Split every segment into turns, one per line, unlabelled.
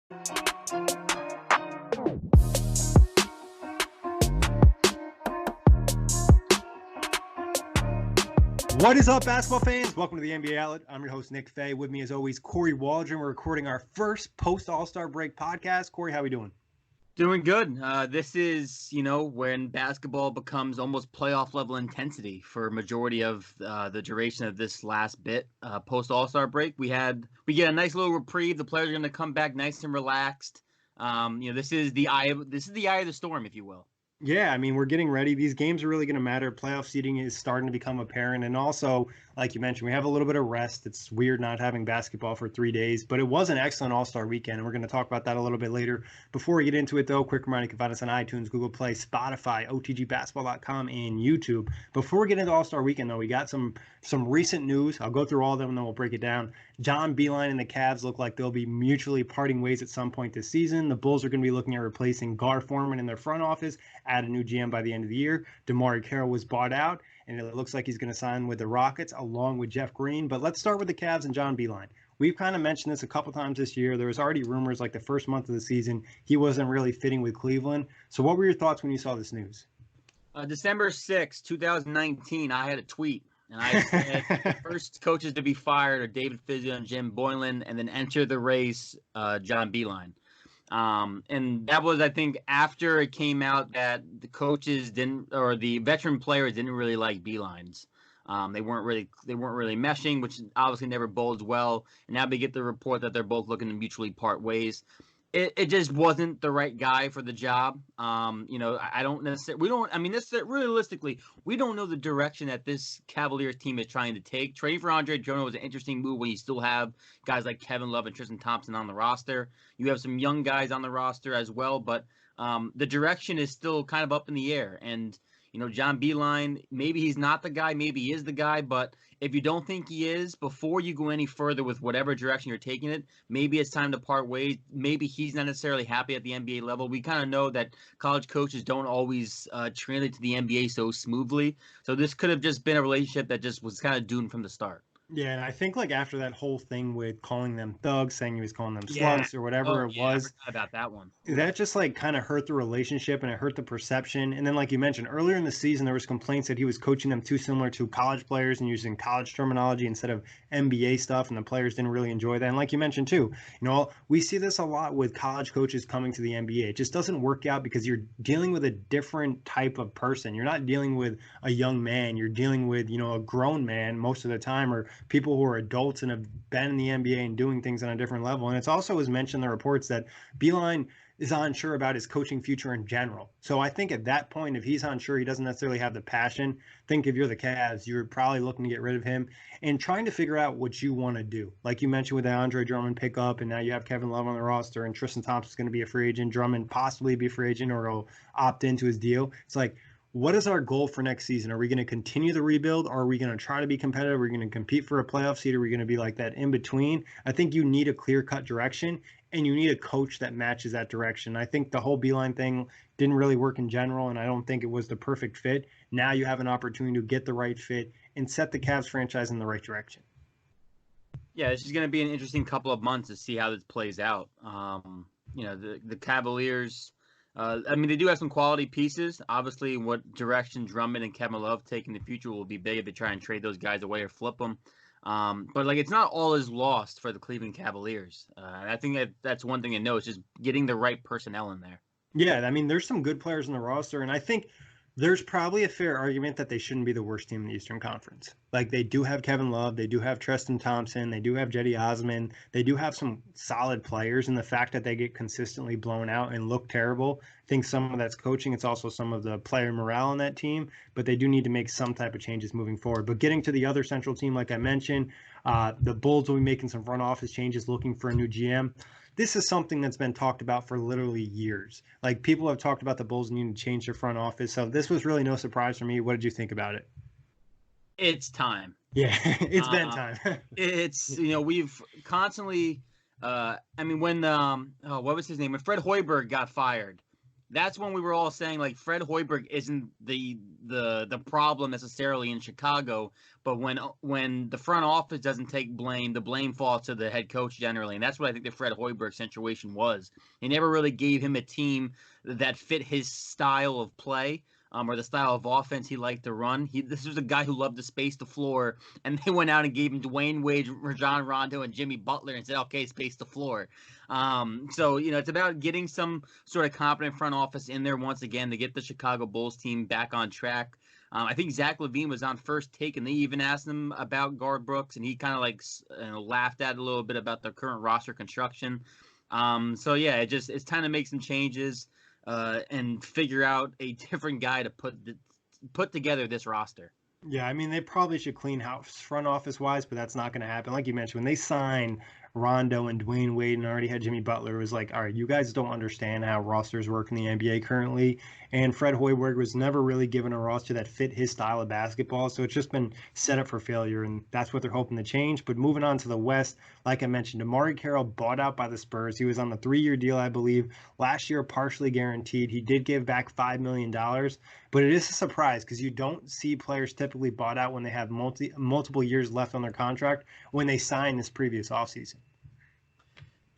What is up, basketball fans? Welcome to the NBA Outlet. I'm your host, Nick Fay. With me, as always, Kory Waldron. We're recording our first post-All-Star break podcast. Kory, how are we doing?
Doing good. This is, when basketball becomes almost playoff level intensity for a majority of the duration of this last bit. Post All-Star break, we get a nice little reprieve. The players are going to come back nice and relaxed. This is the eye of the storm, if you will.
Yeah, I mean, we're getting ready. These games are really going to matter. Playoff seeding is starting to become apparent. And also, like you mentioned, we have a little bit of rest. It's weird not having basketball for 3 days, but it was an excellent All-Star weekend. And we're going to talk about that a little bit later. Before we get into it, though, quick reminder, you can find us on iTunes, Google Play, Spotify, OTGBasketball.com, and YouTube. Before we get into All-Star weekend, though, we got some recent news. I'll go through all of them, and then we'll break it down. John Beilein and the Cavs look like they'll be mutually parting ways at some point this season. The Bulls are going to be looking at replacing Gar Forman in their front office, add a new GM by the end of the year. DeMar Carroll was bought out, and it looks like he's going to sign with the Rockets along with Jeff Green. But let's start with the Cavs and John Beilein. We've kind of mentioned this a couple times this year. There was already rumors like the first month of the season he wasn't really fitting with Cleveland. So what were your thoughts when you saw this news?
December 6, 2019, I had a tweet. And I said the first coaches to be fired are David Fizio and Jim Boylan, and then enter the race, John Beilein. And that was, I think, after it came out that the coaches the veteran players didn't really like Beilein's. They weren't really meshing, which obviously never bodes well. And now we get the report that they're both looking to mutually part ways. It just wasn't the right guy for the job. I don't necessarily. Realistically, we don't know the direction that this Cavaliers team is trying to take. Trading for Andre Drummond was an interesting move when you still have guys like Kevin Love and Tristan Thompson on the roster. You have some young guys on the roster as well, but the direction is still kind of up in the air. And John Beilein, maybe he's not the guy, maybe he is the guy, but if you don't think he is, before you go any further with whatever direction you're taking it, maybe it's time to part ways. Maybe he's not necessarily happy at the NBA level. We kind of know that college coaches don't always translate to the NBA so smoothly. So this could have just been a relationship that just was kind of doomed from the start.
Yeah, and I think like after that whole thing with calling them thugs, saying he was calling them slugs or whatever it was,
I forgot about that one.
That just like kind of hurt the relationship and it hurt the perception. And then like you mentioned earlier in the season, there was complaints that he was coaching them too similar to college players and using college terminology instead of NBA stuff, and the players didn't really enjoy that. And like you mentioned too, we see this a lot with college coaches coming to the NBA. It just doesn't work out because you're dealing with a different type of person. You're not dealing with a young man. You're dealing with, a grown man most of the time, or people who are adults and have been in the NBA and doing things on a different level. And it's also was mentioned in the reports that Beilein is unsure about his coaching future in general. So I think at that point, if he's unsure, he doesn't necessarily have the passion. Think if you're the Cavs, you're probably looking to get rid of him and trying to figure out what you want to do. Like you mentioned with the Andre Drummond pickup, and now you have Kevin Love on the roster, and Tristan Thompson's going to be a free agent, Drummond possibly be a free agent, or he'll opt into his deal. It's like, what is our goal for next season? Are we going to continue the rebuild? Or are we going to try to be competitive? Are we going to compete for a playoff seed? Are we going to be like that in between? I think you need a clear-cut direction, and you need a coach that matches that direction. I think the whole Beilein thing didn't really work in general, and I don't think it was the perfect fit. Now you have an opportunity to get the right fit and set the Cavs franchise in the right direction.
Yeah, this is going to be an interesting couple of months to see how this plays out. The Cavaliers... they do have some quality pieces. Obviously, what direction Drummond and Kevin Love take in the future will be big if they try and trade those guys away or flip them. But it's not all is lost for the Cleveland Cavaliers. I think that's one thing to know. It's just getting the right personnel in there.
Yeah, there's some good players in the roster, and I think there's probably a fair argument that they shouldn't be the worst team in the Eastern Conference. Like, they do have Kevin Love, they do have Tristan Thompson, they do have Cedi Osman, they do have some solid players, and the fact that they get consistently blown out and look terrible, I think some of that's coaching. It's also some of the player morale on that team, but they do need to make some type of changes moving forward. But getting to the other Central team, like I mentioned, the Bulls will be making some front office changes, looking for a new GM. This is something that's been talked about for literally years. Like, people have talked about the Bulls needing to change their front office. So this was really no surprise for me. What did you think about it?
It's time.
Yeah, it's been time.
It's, we've constantly, when what was his name? When Fred Hoiberg got fired, that's when we were all saying like Fred Hoiberg isn't the problem necessarily in Chicago, but when the front office doesn't take blame, the blame falls to the head coach generally, and that's what I think the Fred Hoiberg situation was. He never really gave him a team that fit his style of play. Or the style of offense he liked to run. This was a guy who loved to space the floor, and they went out and gave him Dwayne Wade, Rajon Rondo, and Jimmy Butler, and said, "Okay, space the floor." So it's about getting some sort of competent front office in there once again to get the Chicago Bulls team back on track. I think Zach LaVine was on First Take, and they even asked him about Garth Brooks, and he kind of like laughed at it a little bit about the current roster construction. So yeah, it's time to make some changes. And figure out a different guy to put together this roster.
Yeah, I mean, they probably should clean house front office wise, but that's not going to happen. Like you mentioned, when they signed Rondo and Dwayne Wade and already had Jimmy Butler, it was like, all right, you guys don't understand how rosters work in the NBA currently. And Fred Hoiberg was never really given a roster that fit his style of basketball. So it's just been set up for failure, and that's what they're hoping to change. But moving on to the West, like I mentioned, Amari Carroll bought out by the Spurs. He was on the 3-year deal, I believe. Last year, partially guaranteed. He did give back $5 million. But it is a surprise because you don't see players typically bought out when they have multiple years left on their contract when they sign this previous offseason.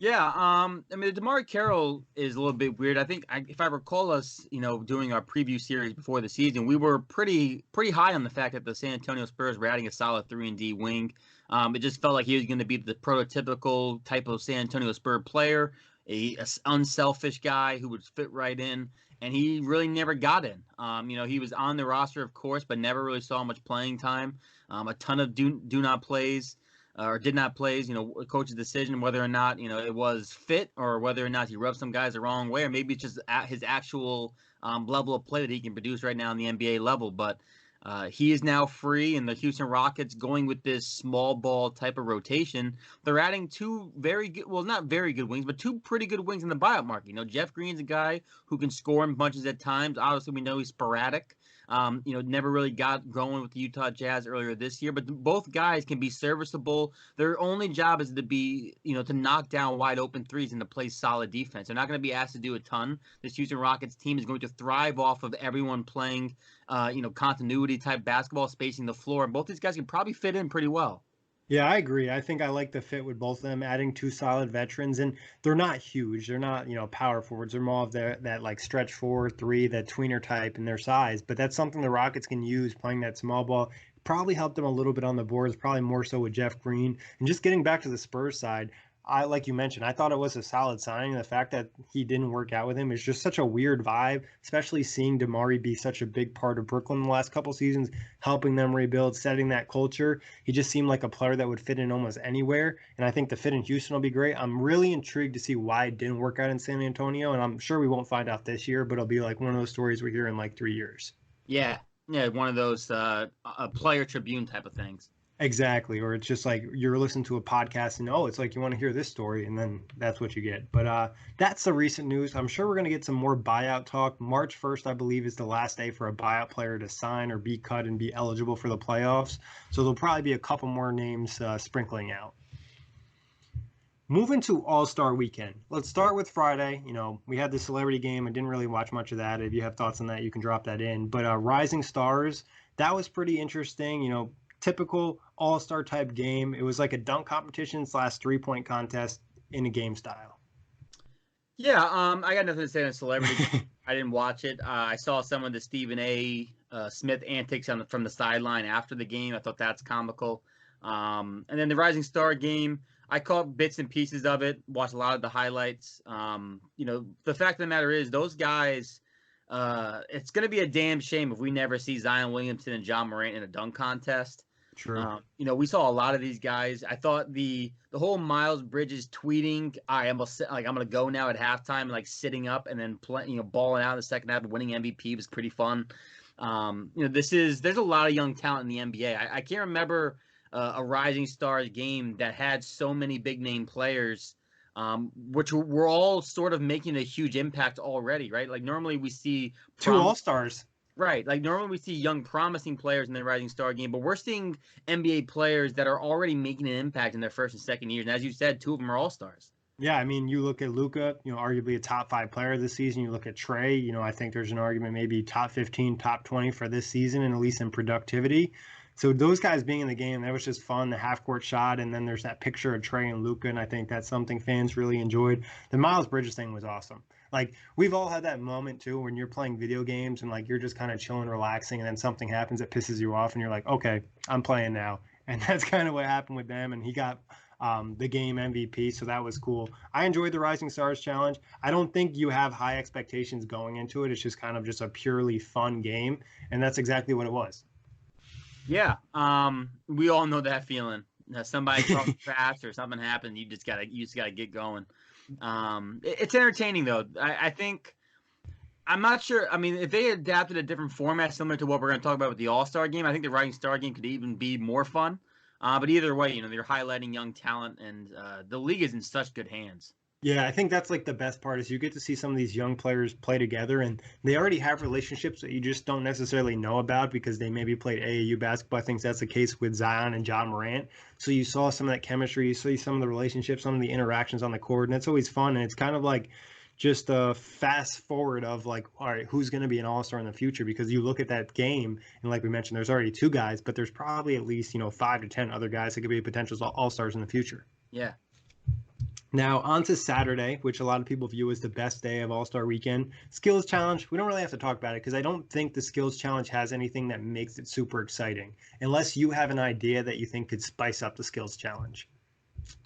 Yeah, I mean, DeMar Carroll is a little bit weird. I think, if I recall us, doing our preview series before the season, we were pretty high on the fact that the San Antonio Spurs were adding a solid 3-and-D wing. It just felt like he was going to be the prototypical type of San Antonio Spurs player, a unselfish guy who would fit right in, and he really never got in. He was on the roster, of course, but never really saw much playing time. A ton of do not plays. Or did not plays, coach's decision whether or not, it was fit or whether or not he rubbed some guys the wrong way, or maybe it's just at his actual level of play that he can produce right now in the NBA level. But he is now free, and the Houston Rockets going with this small ball type of rotation. They're adding two very good, well, not very good wings, but two pretty good wings in the buyout market. Jeff Green's a guy who can score in bunches at times. Obviously, we know he's sporadic. Never really got going with the Utah Jazz earlier this year, but both guys can be serviceable. Their only job is to be, to knock down wide open threes and to play solid defense. They're not going to be asked to do a ton. This Houston Rockets team is going to thrive off of everyone playing, continuity type basketball, spacing the floor. And both these guys can probably fit in pretty well.
Yeah, I agree. I think I like the fit with both of them, adding two solid veterans, and they're not huge. They're not, power forwards. They're more of that like stretch 4-3, that tweener type in their size. But that's something the Rockets can use playing that small ball. Probably helped them a little bit on the boards, probably more so with Jeff Green. And just getting back to the Spurs side, like you mentioned, I thought it was a solid signing. The fact that he didn't work out with him is just such a weird vibe, especially seeing DeMar be such a big part of Brooklyn the last couple seasons, helping them rebuild, setting that culture. He just seemed like a player that would fit in almost anywhere, and I think the fit in Houston will be great. I'm really intrigued to see why it didn't work out in San Antonio, and I'm sure we won't find out this year, but it'll be like one of those stories we hear in like 3 years.
Yeah, one of those a player tribune type of things.
Exactly. Or it's just like you're listening to a podcast and, it's like you want to hear this story, and then that's what you get. But that's the recent news. I'm sure we're going to get some more buyout talk. March 1st, I believe, is the last day for a buyout player to sign or be cut and be eligible for the playoffs. So there'll probably be a couple more names sprinkling out. Moving to All-Star Weekend. Let's start with Friday. We had the celebrity game. I didn't really watch much of that. If you have thoughts on that, you can drop that in. But Rising Stars, that was pretty interesting. Typical all-star type game. It was like a dunk competition / 3-point contest in a game style.
Yeah, I got nothing to say on celebrity. I didn't watch it. I saw some of the Stephen A. Smith antics from the sideline after the game. I thought that's comical. And then the Rising Star game, I caught bits and pieces of it, watched a lot of the highlights. The fact of the matter is those guys, it's going to be a damn shame if we never see Zion Williamson and John Morant in a dunk contest.
True.
We saw a lot of these guys. I thought the whole Miles Bridges tweeting, I'm gonna go now at halftime, like sitting up and then balling out in the second half and winning MVP was pretty fun. There's a lot of young talent in the NBA. I can't remember a Rising Stars game that had so many big name players, which were all sort of making a huge impact already, right? Like normally we see
two All-Stars.
Right. Like normally we see young promising players in the Rising Star game, but we're seeing NBA players that are already making an impact in their first and second years. And as you said, two of them are All-Stars.
Yeah, I mean, you look at Luca, arguably a top 5 player this season. You look at Trey, I think there's an argument maybe top 15, top 20 for this season, and at least in productivity. So those guys being in the game, that was just fun. The half court shot, and then there's that picture of Trey and Luca, and I think that's something fans really enjoyed. The Miles Bridges thing was awesome. Like we've all had that moment too when you're playing video games and like you're just kind of chilling, relaxing, and then something happens that pisses you off, and you're like, okay, I'm playing now. And that's kind of what happened with them. And he got the game MVP, so that was cool. I enjoyed the Rising Stars Challenge. I don't think you have high expectations going into it. It's just kind of just a purely fun game, and that's exactly what it was.
Yeah, we all know that feeling. Somebody talks fast or something happened, you just gotta get going. It's entertaining though. I think I'm not sure. I mean, if they adapted a different format similar to what we're going to talk about with the All-Star game, I think the Rising Star game could even be more fun. But either way, they're highlighting young talent, and the league is in such good hands.
Yeah, I think that's like the best part is you get to see some of these young players play together, and they already have relationships that you just don't necessarily know about because they maybe played AAU basketball. I think that's the case with Zion and John Morant. So you saw some of that chemistry, you see some of the relationships, some of the interactions on the court, and it's always fun. And it's kind of like just a fast forward of like, all right, who's going to be an all-star in the future? Because you look at that game, and like we mentioned, there's already 2 guys, but there's probably at least 5 to 10 other guys that could be potential all-stars in the future.
Yeah.
Now, on to Saturday, which a lot of people view as the best day of All-Star Weekend. Skills Challenge, we don't really have to talk about it because I don't think the Skills Challenge has anything that makes it super exciting, unless you have an idea that you think could spice up the Skills Challenge.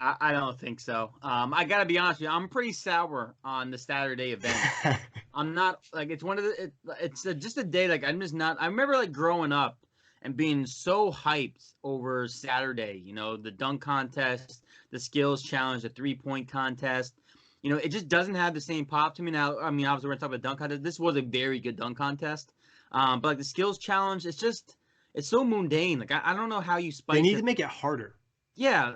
I don't think so. I got to be honest with you. I'm pretty sour on the Saturday event. I'm not, like, it's one of the, it's just a day, like, I'm just not, I remember, like, growing up and being so hyped over Saturday, the dunk contest, the skills challenge, the 3-point contest. It just doesn't have the same pop to me now. I mean, obviously we're talking about dunk contest. This was a very good dunk contest. But like the skills challenge, it's so mundane. Like I don't know how you spice.
They need to make it harder.
Yeah,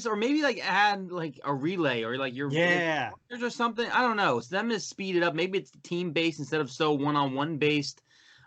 or maybe like add like a relay or like your or something. I don't know. So them to speed it up. Maybe it's team based instead of so one-on-one based.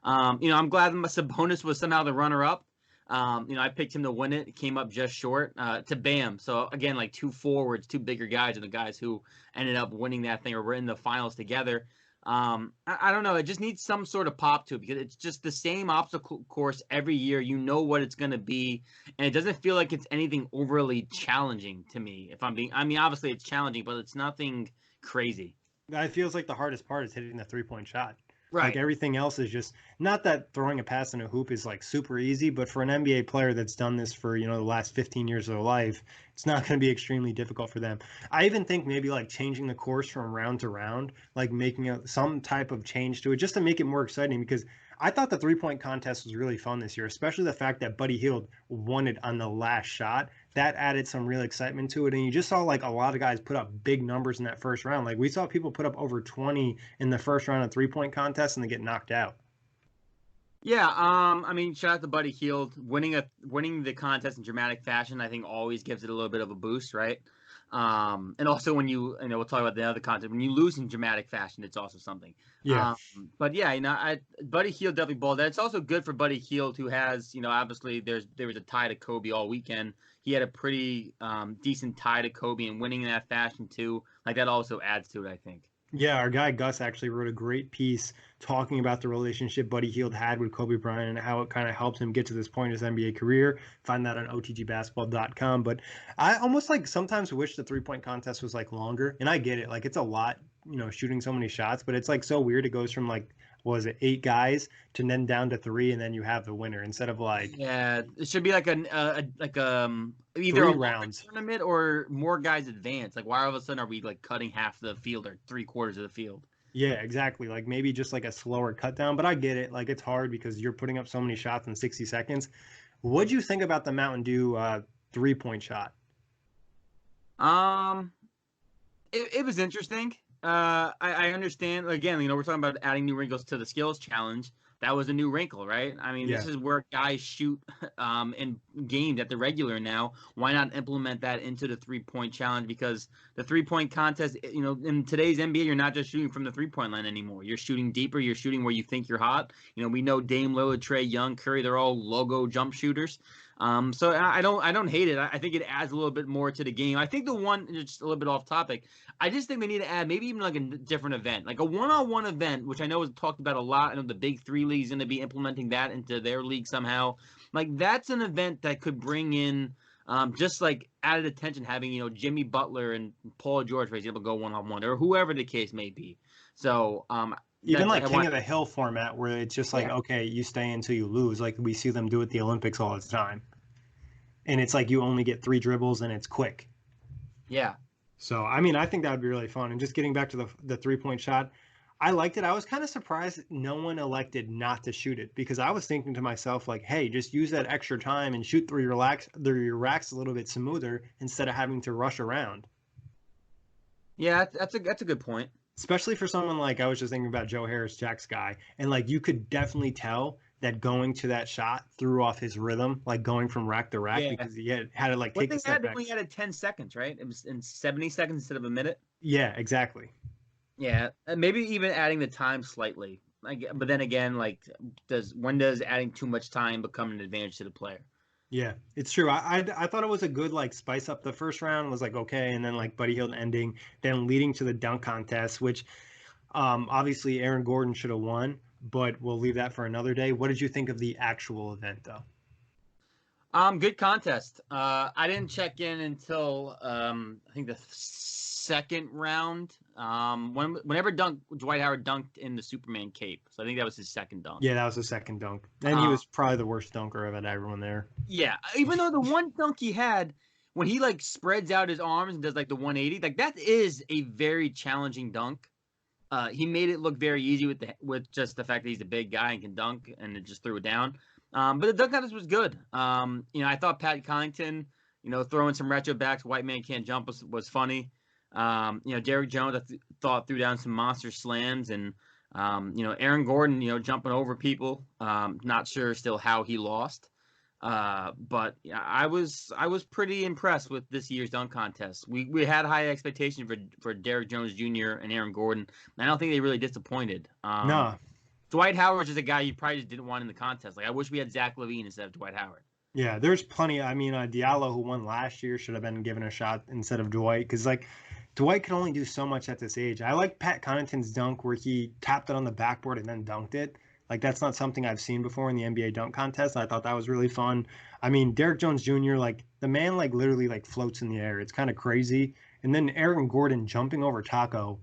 I'm glad that Sabonis was somehow the runner-up. I picked him to win it. It came up just short to Bam. So, again, like 2 forwards, 2 bigger guys are the guys who ended up winning that thing or were in the finals together. I don't know. It just needs some sort of pop to it because it's just the same obstacle course every year. You know what it's going to be, and it doesn't feel like it's anything overly challenging to me. I mean, obviously it's challenging, but it's nothing crazy.
It feels like the hardest part is hitting the 3-point shot.
Right.
Like everything else is just not that throwing a pass in a hoop is like super easy, but for an NBA player that's done this for, the last 15 years of their life, it's not going to be extremely difficult for them. I even think maybe like changing the course from round to round, like making some type of change to it just to make it more exciting because I thought the 3-point contest was really fun this year, especially the fact that Buddy Hield won it on the last shot. That added some real excitement to it. And you just saw like a lot of guys put up big numbers in that first round. Like we saw people put up over 20 in the first round of 3-point contest and they get knocked out.
Yeah, I mean, shout out to Buddy Hield. Winning the contest in dramatic fashion, I think always gives it a little bit of a boost, right? And also when we'll talk about the other contest, when you lose in dramatic fashion, it's also something.
Yeah.
But yeah, Buddy Hield definitely balled that. It's also good for Buddy Hield, who has, obviously there was a tie to Kobe all weekend. He had a pretty decent tie to Kobe, and winning in that fashion too, like that also adds to it, I think.
Yeah, our guy Gus actually wrote a great piece talking about the relationship Buddy Hield had with Kobe Bryant and how it kind of helped him get to this point in his NBA career. Find that on otgbasketball.com. But I almost like sometimes wish the 3-point contest was like longer. And I get it. Like it's a lot, shooting so many shots, but it's like so weird. It goes from like, what was it, 8 guys to then down to 3, and then you have the winner instead of like.
Yeah, it should be like either
3
a
rounds
tournament or more guys advance. Like why all of a sudden are we like cutting half the field or 3/4 of the field?
Yeah, exactly. Like maybe just like a slower cut down, but I get it. Like it's hard because you're putting up so many shots in 60 seconds. What'd you think about the Mountain Dew 3-point shot?
It was interesting. I understand. Again, we're talking about adding new wrinkles to the skills challenge. That was a new wrinkle, right? I mean, This is where guys shoot in games at the regular now. Why not implement that into the 3-point challenge? Because the 3-point contest, in today's NBA, you're not just shooting from the 3-point line anymore. You're shooting deeper. You're shooting where you think you're hot. We know Dame Lillard, Trae Young, Curry, they're all logo jump shooters. So I don't hate it. I think it adds a little bit more to the game. I think the one, just a little bit off topic, I just think they need to add maybe even like a different event, like a one-on-one event, which I know is talked about a lot. I know the big three leagues going to be implementing that into their league somehow. Like that's an event that could bring in just like added attention, having Jimmy Butler and Paul George, for example, go one-on-one, or whoever the case may be. So
even like King of the Hill format, where it's just like, okay, you stay until you lose, like we see them do at the Olympics all the time. And it's like you only get 3 dribbles and it's quick.
Yeah.
So, I mean, I think that would be really fun. And just getting back to the 3-point shot, I liked it. I was kind of surprised no one elected not to shoot it, because I was thinking to myself, like, hey, just use that extra time and shoot through your racks a little bit smoother instead of having to rush around.
Yeah, that's a good point.
Especially for someone like, I was just thinking about Joe Harris, Jack's guy, and like you could definitely tell that going to that shot threw off his rhythm, like going from rack to rack, because he had to like take a step back.
Only added 10 seconds, right? It was in 70 seconds instead of a minute.
Yeah, exactly.
Yeah, and maybe even adding the time slightly. Like, but then again, like, when does adding too much time become an advantage to the player?
Yeah, it's true. I thought it was a good like spice up. The first round was like okay, and then like Buddy Hield ending, then leading to the dunk contest, which obviously Aaron Gordon should have won, but we'll leave that for another day. What did you think of the actual event, though?
Good contest. I didn't check in until I think the second round. Whenever Dwight Howard dunked in the Superman cape, so I think that was his second dunk.
Yeah, that was his second dunk, and he was probably the worst dunker of everyone there.
Yeah, even though the one dunk he had, when he like spreads out his arms and does like the 180, like that is a very challenging dunk. He made it look very easy with just the fact that he's a big guy and can dunk, and it just threw it down. But the dunk contest was good. I thought Pat Connaughton, throwing some retro backs, white man can't jump was funny. Derrick Jones, I thought threw down some monster slams, and Aaron Gordon, jumping over people. Not sure still how he lost. But yeah, I was pretty impressed with this year's dunk contest. We had high expectations for Derrick Jones Jr. and Aaron Gordon. And I don't think they really disappointed.
No.
Dwight Howard is a guy you probably just didn't want in the contest. Like I wish we had Zach LaVine instead of Dwight Howard.
Yeah, there's plenty. I mean, Diallo, who won last year, should have been given a shot instead of Dwight, because like Dwight can only do so much at this age. I like Pat Connaughton's dunk where he tapped it on the backboard and then dunked it. Like, that's not something I've seen before in the NBA dunk contest. I thought that was really fun. I mean, Derrick Jones Jr., like, the man, like, literally, like, floats in the air. It's kind of crazy. And then Aaron Gordon jumping over Taco.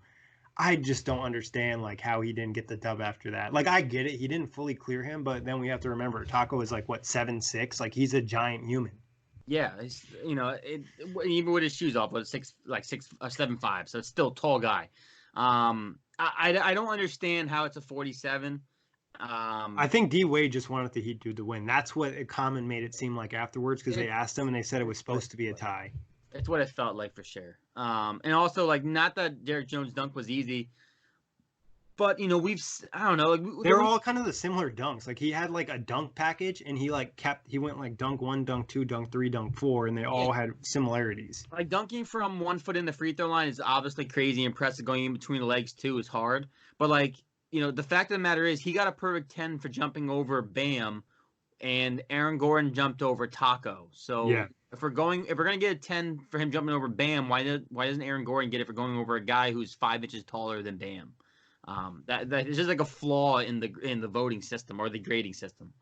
I just don't understand, like, how he didn't get the dub after that. Like, I get it. He didn't fully clear him, but then we have to remember, Taco is, like, what, 7'6"? Like, he's a giant human.
Yeah, even with his shoes off, but 7'5", so it's still a tall guy. I don't understand how it's a 47.
I think D Wade just wanted the Heat dude to win. That's what Common made it seem like afterwards, because they asked him and they said it was supposed to be a tie.
It's what it felt like for sure. And also, like, not that Derrick Jones' dunk was easy, but I don't know, like
they were all kind of the similar dunks. Like he had like a dunk package, and he went like dunk 1, dunk 2, dunk 3, dunk 4, and they all had similarities.
Like dunking from 1 foot in the free throw line is obviously crazy impressive. Going in between the legs too is hard, but like. The fact of the matter is he got a perfect 10 for jumping over Bam, and Aaron Gordon jumped over Taco. So
yeah.
if we're gonna get a 10 for him jumping over Bam, why doesn't Aaron Gordon get it for going over a guy who's 5 inches taller than Bam? That is just like a flaw in the voting system or the grading system.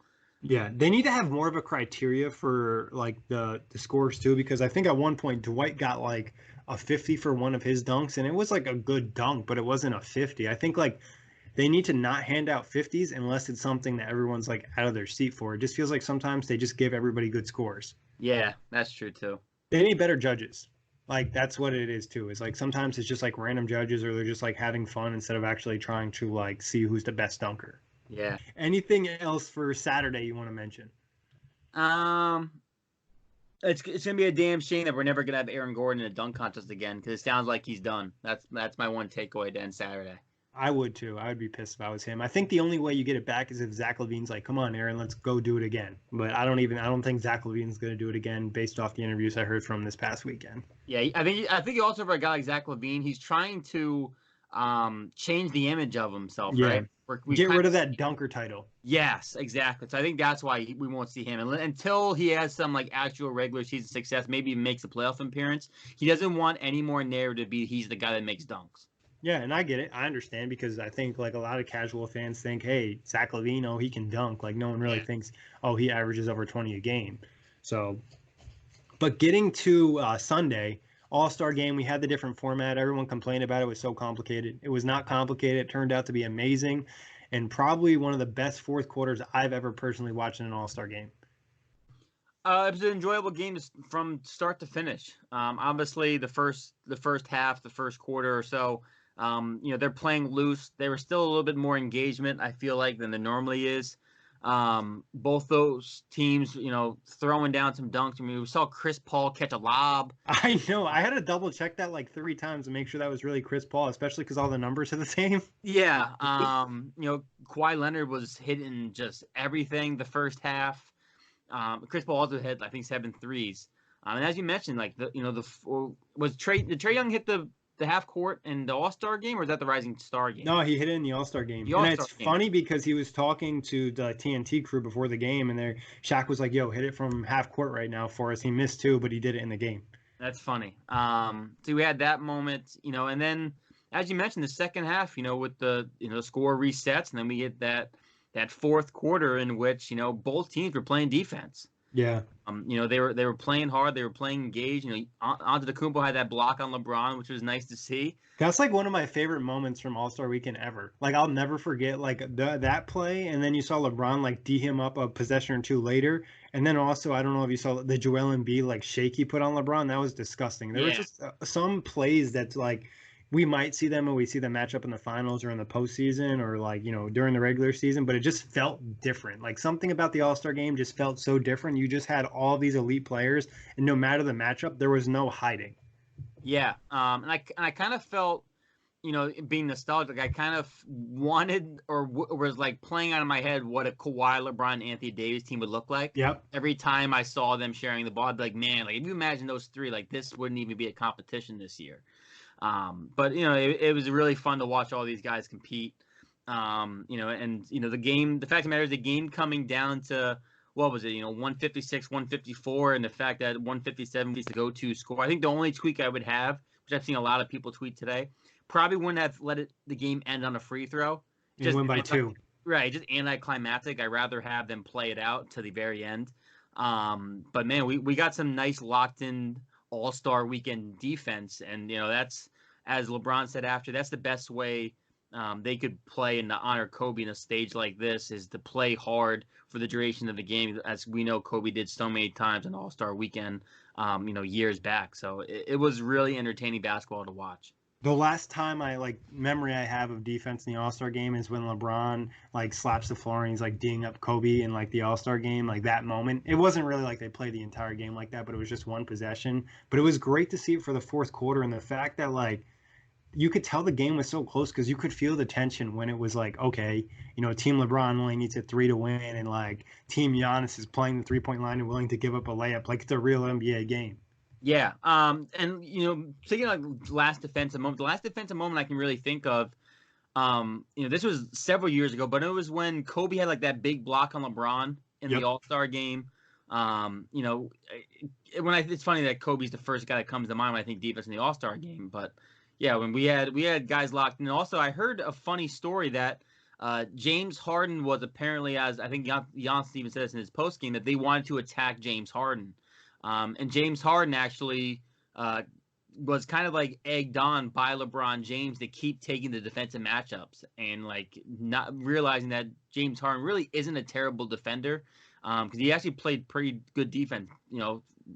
Yeah, they need to have more of a criteria for like the scores too, because I think at one point Dwight got like a 50 for one of his dunks, and it was like a good dunk, but it wasn't a 50. I think like they need to not hand out 50s unless it's something that everyone's like out of their seat for. It just feels like sometimes they just give everybody good scores.
Yeah, that's true too.
They need better judges. Like that's what it is too. Is like sometimes it's just like random judges, or they're just like having fun instead of actually trying to like see who's the best dunker.
Yeah.
Anything else for Saturday you want to mention?
It's gonna be a damn shame that we're never gonna have Aaron Gordon in a dunk contest again, because it sounds like he's done. That's my one takeaway to end Saturday.
I would too. I would be pissed if I was him. I think the only way you get it back is if Zach LaVine's like, "Come on, Aaron, let's go do it again." But I don't think Zach LaVine's going to do it again based off the interviews I heard from this past weekend.
Yeah, I think also for a guy like Zach LaVine, he's trying to change the image of himself, right?
Get rid of that dunker title.
Yes, exactly. So I think that's why we won't see him until he has some like actual regular season success. Maybe makes a playoff appearance. He doesn't want any more narrative to be he's the guy that makes dunks.
Yeah, and I get it. I understand because I think like a lot of casual fans think, hey, Zach LaVine, oh, he can dunk. Like no one really thinks, oh, he averages over 20 a game. So, but getting to Sunday, All-Star game, we had the different format. Everyone complained about it. It was so complicated. It was not complicated. It turned out to be amazing and probably one of the best fourth quarters I've ever personally watched in an All-Star game.
It was an enjoyable game from start to finish. Obviously, the first half, the first quarter or so, they're playing loose. There was still a little bit more engagement, I feel like, than there normally is. Both those teams, throwing down some dunks. I mean, we saw Chris Paul catch a lob.
I know. I had to double check that like 3 times to make sure that was really Chris Paul, especially because all the numbers are the same.
Yeah. Kawhi Leonard was hitting just everything the first half. Chris Paul also hit, I think, 7 threes. And as you mentioned, like did Trae Young hit the half court in the All-Star game, or is that the Rising Star game?
No, he hit it in the All-Star game. And it's funny because he was talking to the TNT crew before the game, and Shaq was like, "Yo, hit it from half court right now for us." He missed 2, but he did it in the game.
That's funny. So we had that moment, and then as you mentioned, the second half, with the score resets, and then we get that fourth quarter in which both teams were playing defense.
Yeah.
They were playing hard. They were playing engaged. Antetokounmpo had that block on LeBron, which was nice to see.
That's like one of my favorite moments from All-Star Weekend ever. Like I'll never forget like that play, and then you saw LeBron like D him up a possession or 2 later, and then also I don't know if you saw the Joel Embiid like shake he put on LeBron. That was disgusting. There was just some plays that's like we might see them when we see the matchup in the finals or in the postseason or like, during the regular season, but it just felt different. Like something about the All-Star game just felt so different. You just had all these elite players, and no matter the matchup, there was no hiding.
Yeah. And I kind of felt, being nostalgic, I kind of wanted or was like playing out of my head what a Kawhi, LeBron, Anthony Davis team would look like.
Yep.
Every time I saw them sharing the ball, I'd be like, man, like if you imagine those 3, like this wouldn't even be a competition this year. But it was really fun to watch all these guys compete. The game, the fact of the matter is the game coming down to, what was it, 156, 154, and the fact that 157 was the go-to score. I think the only tweak I would have, which I've seen a lot of people tweet today, probably wouldn't have let the game end on a free throw.
Just win by 2.
Right, just anticlimactic. I'd rather have them play it out to the very end. But man, we got some nice locked-in All-Star Weekend defense, and that's, as LeBron said after, that's the best way they could play and to honor Kobe in a stage like this is to play hard for the duration of the game, as we know Kobe did so many times in All-Star Weekend, years back. So it was really entertaining basketball to watch.
The last time memory I have of defense in the All-Star game is when LeBron like slaps the floor and he's like D'ing up Kobe in like the All-Star game, like that moment. It wasn't really like they played the entire game like that, but it was just one possession. But it was great to see it for the fourth quarter, and the fact that like you could tell the game was so close because you could feel the tension when it was like, okay, Team LeBron only needs a 3 to win, and like Team Giannis is playing the 3-point line and willing to give up a layup. Like it's a real NBA game.
Yeah. And thinking like the last defensive moment I can really think of, this was several years ago, but it was when Kobe had like that big block on LeBron in the All-Star game. It's funny that Kobe's the first guy that comes to mind when I think defense in the All-Star game, but yeah, when we had guys locked in. Also, I heard a funny story that James Harden was apparently, as I think Jan Stevens said this in his post game, that they wanted to attack James Harden. And James Harden actually was kind of like egged on by LeBron James to keep taking the defensive matchups and like not realizing that James Harden really isn't a terrible defender because he actually played pretty good defense,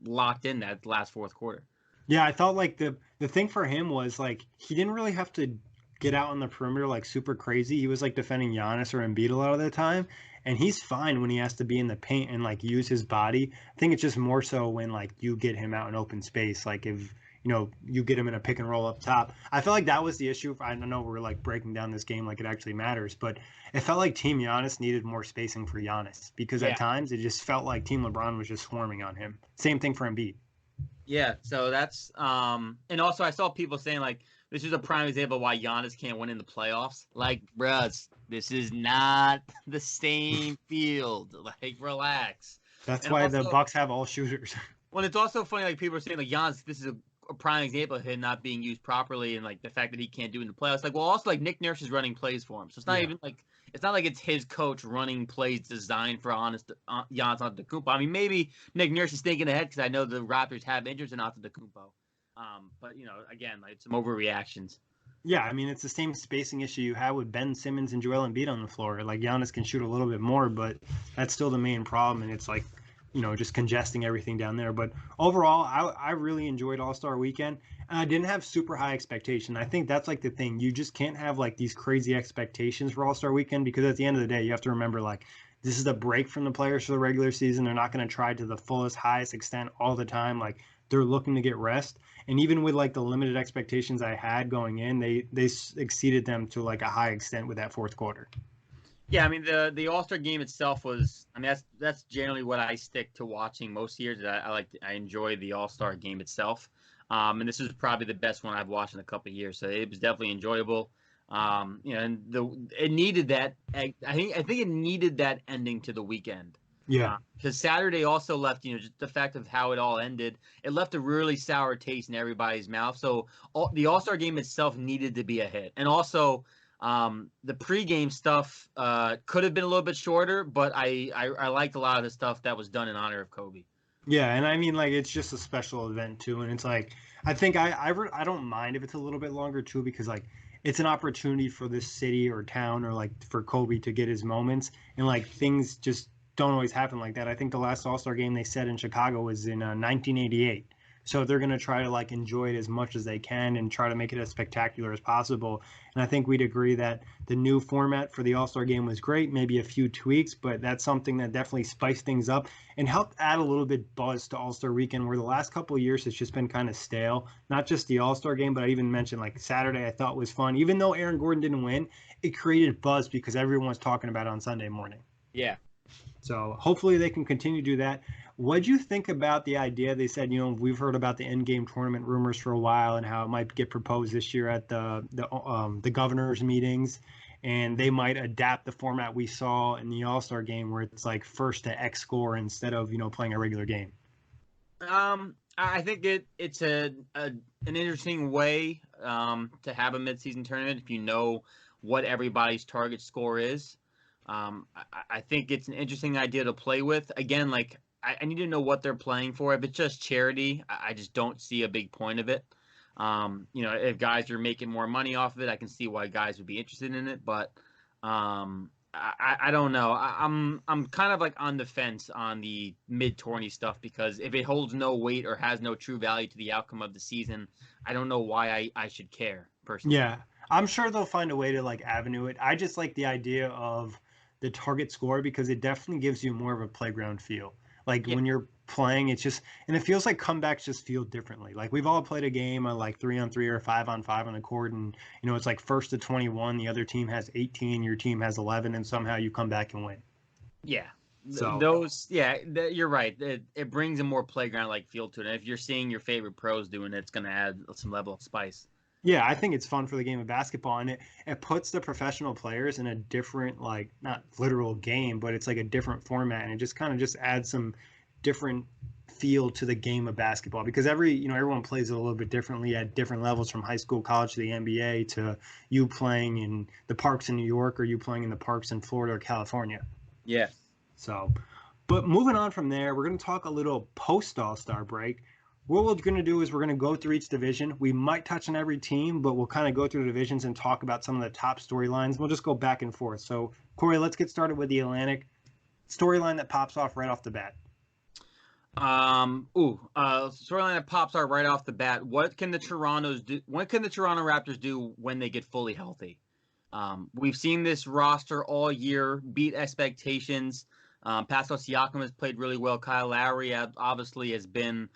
locked in that last fourth quarter.
Yeah, I thought like the thing for him was like he didn't really have to get out on the perimeter like super crazy. He was like defending Giannis or Embiid a lot of the time, and he's fine when he has to be in the paint and like use his body. I think it's just more so when like you get him out in open space, like if you get him in a pick and roll up top. I felt like that was the issue. I don't know, we're like breaking down this game like it actually matters, but it felt like Team Giannis needed more spacing for Giannis because at times it just felt like Team LeBron was just swarming on him. Same thing for Embiid.
Yeah, so that's and also I saw people saying like This is a prime example of why Giannis can't win in the playoffs. Like, bruh, this is not the same field. Like, relax.
That's
And
why the
also,
Bucks have all shooters.
well, it's also funny, like, people are saying, like, Giannis, this is a prime example of him not being used properly and, like, the fact that he can't do it in the playoffs. Like, well, also, like, Nick Nurse is running plays for him. So it's not even, like, it's not like it's his coach running plays designed for Giannis Antetokounmpo. I mean, maybe Nick Nurse is thinking ahead because I know the Raptors have interest in Antetokounmpo. But, you know, again, like, some overreactions.
Yeah, I mean, it's the same spacing issue you have with Ben Simmons and Joel Embiid on the floor. Like, Giannis can shoot a little bit more, but that's still the main problem, and it's like, just congesting everything down there. But overall, I really enjoyed All-Star Weekend, and I didn't have super high expectation. I think that's like the thing. You just can't have like these crazy expectations for All-Star Weekend, because at the end of the day, you have to remember, like, this is a break from the players for the regular season. They're not going to try to the fullest, highest extent all the time. Like, they're looking to get rest. And even with like the limited expectations I had going in, they exceeded them to like a high extent with that fourth quarter.
Yeah, I mean the All-Star game itself was. I mean that's generally what I stick to watching most years. I enjoy the All-Star game itself, and this is probably the best one I've watched in a couple of years. So it was definitely enjoyable. And it needed that. I think it needed that ending to the weekend.
Yeah.
Because Saturday also left, just the fact of how it all ended, it left a really sour taste in everybody's mouth. So the All-Star game itself needed to be a hit. And also, the pregame stuff could have been a little bit shorter, but I liked a lot of the stuff that was done in honor of Kobe.
Yeah, and I mean, like, it's just a special event too, and it's like, I think I don't mind if it's a little bit longer too, because like it's an opportunity for this city or town or like for Kobe to get his moments, and like things just don't always happen like that. I think the last All-Star game they said in Chicago was in 1988. So they're going to try to like enjoy it as much as they can and try to make it as spectacular as possible. And I think we'd agree that the new format for the All-Star game was great, maybe a few tweaks, but that's something that definitely spiced things up and helped add a little bit buzz to All-Star weekend, where the last couple of years it's just been kind of stale. Not just the All-Star game, but I even mentioned like Saturday I thought was fun. Even though Aaron Gordon didn't win, it created buzz because everyone was talking about it on Sunday morning.
Yeah.
So hopefully they can continue to do that. What'd you think about the idea? They said, we've heard about the in-game tournament rumors for a while and how it might get proposed this year at the governors' meetings, and they might adapt the format we saw in the All-Star game where it's like first to X score instead of playing a regular game.
I think it's an interesting way to have a midseason tournament if you know what everybody's target score is. I think it's an interesting idea to play with. Again, like I need to know what they're playing for. If it's just charity, I just don't see a big point of it. If guys are making more money off of it, I can see why guys would be interested in it. But I don't know. I'm kind of like on the fence on the mid-tourney stuff, because if it holds no weight or has no true value to the outcome of the season, I don't know why I should care personally.
Yeah, I'm sure they'll find a way to like avenue it. I just like the idea of the target score because it definitely gives you more of a playground feel. Like when you're playing, it's just, and it feels like comebacks just feel differently. Like we've all played a game of like 3-on-3 or 5-on-5 on the court, and it's like first to 21, the other team has 18, your team has 11, and somehow you come back and win.
Yeah.
So
You're right. It brings a more playground-like feel to it. And if you're seeing your favorite pros doing it, it's going to add some level of spice.
yeah, I think it's fun for the game of basketball, and it puts the professional players in a different, like, not literal game, but it's like a different format, and it just kind of just adds some different feel to the game of basketball, because everyone plays it a little bit differently at different levels, from high school, college, to the NBA, to you playing in the parks in New York or you playing in the parks in Florida or California.
Yeah.
So, but moving on from there, we're going to talk a little post All-Star break. What we're going to do is we're going to go through each division. We might touch on every team, but we'll kind of go through the divisions and talk about some of the top storylines. We'll just go back and forth. So, Kory, let's get started with the Atlantic storyline that pops off right off the bat.
Storyline that pops out right off the bat. What can the Toronto Raptors do when they get fully healthy? We've seen this roster all year beat expectations. Pascal Siakam has played really well. Kyle Lowry obviously has been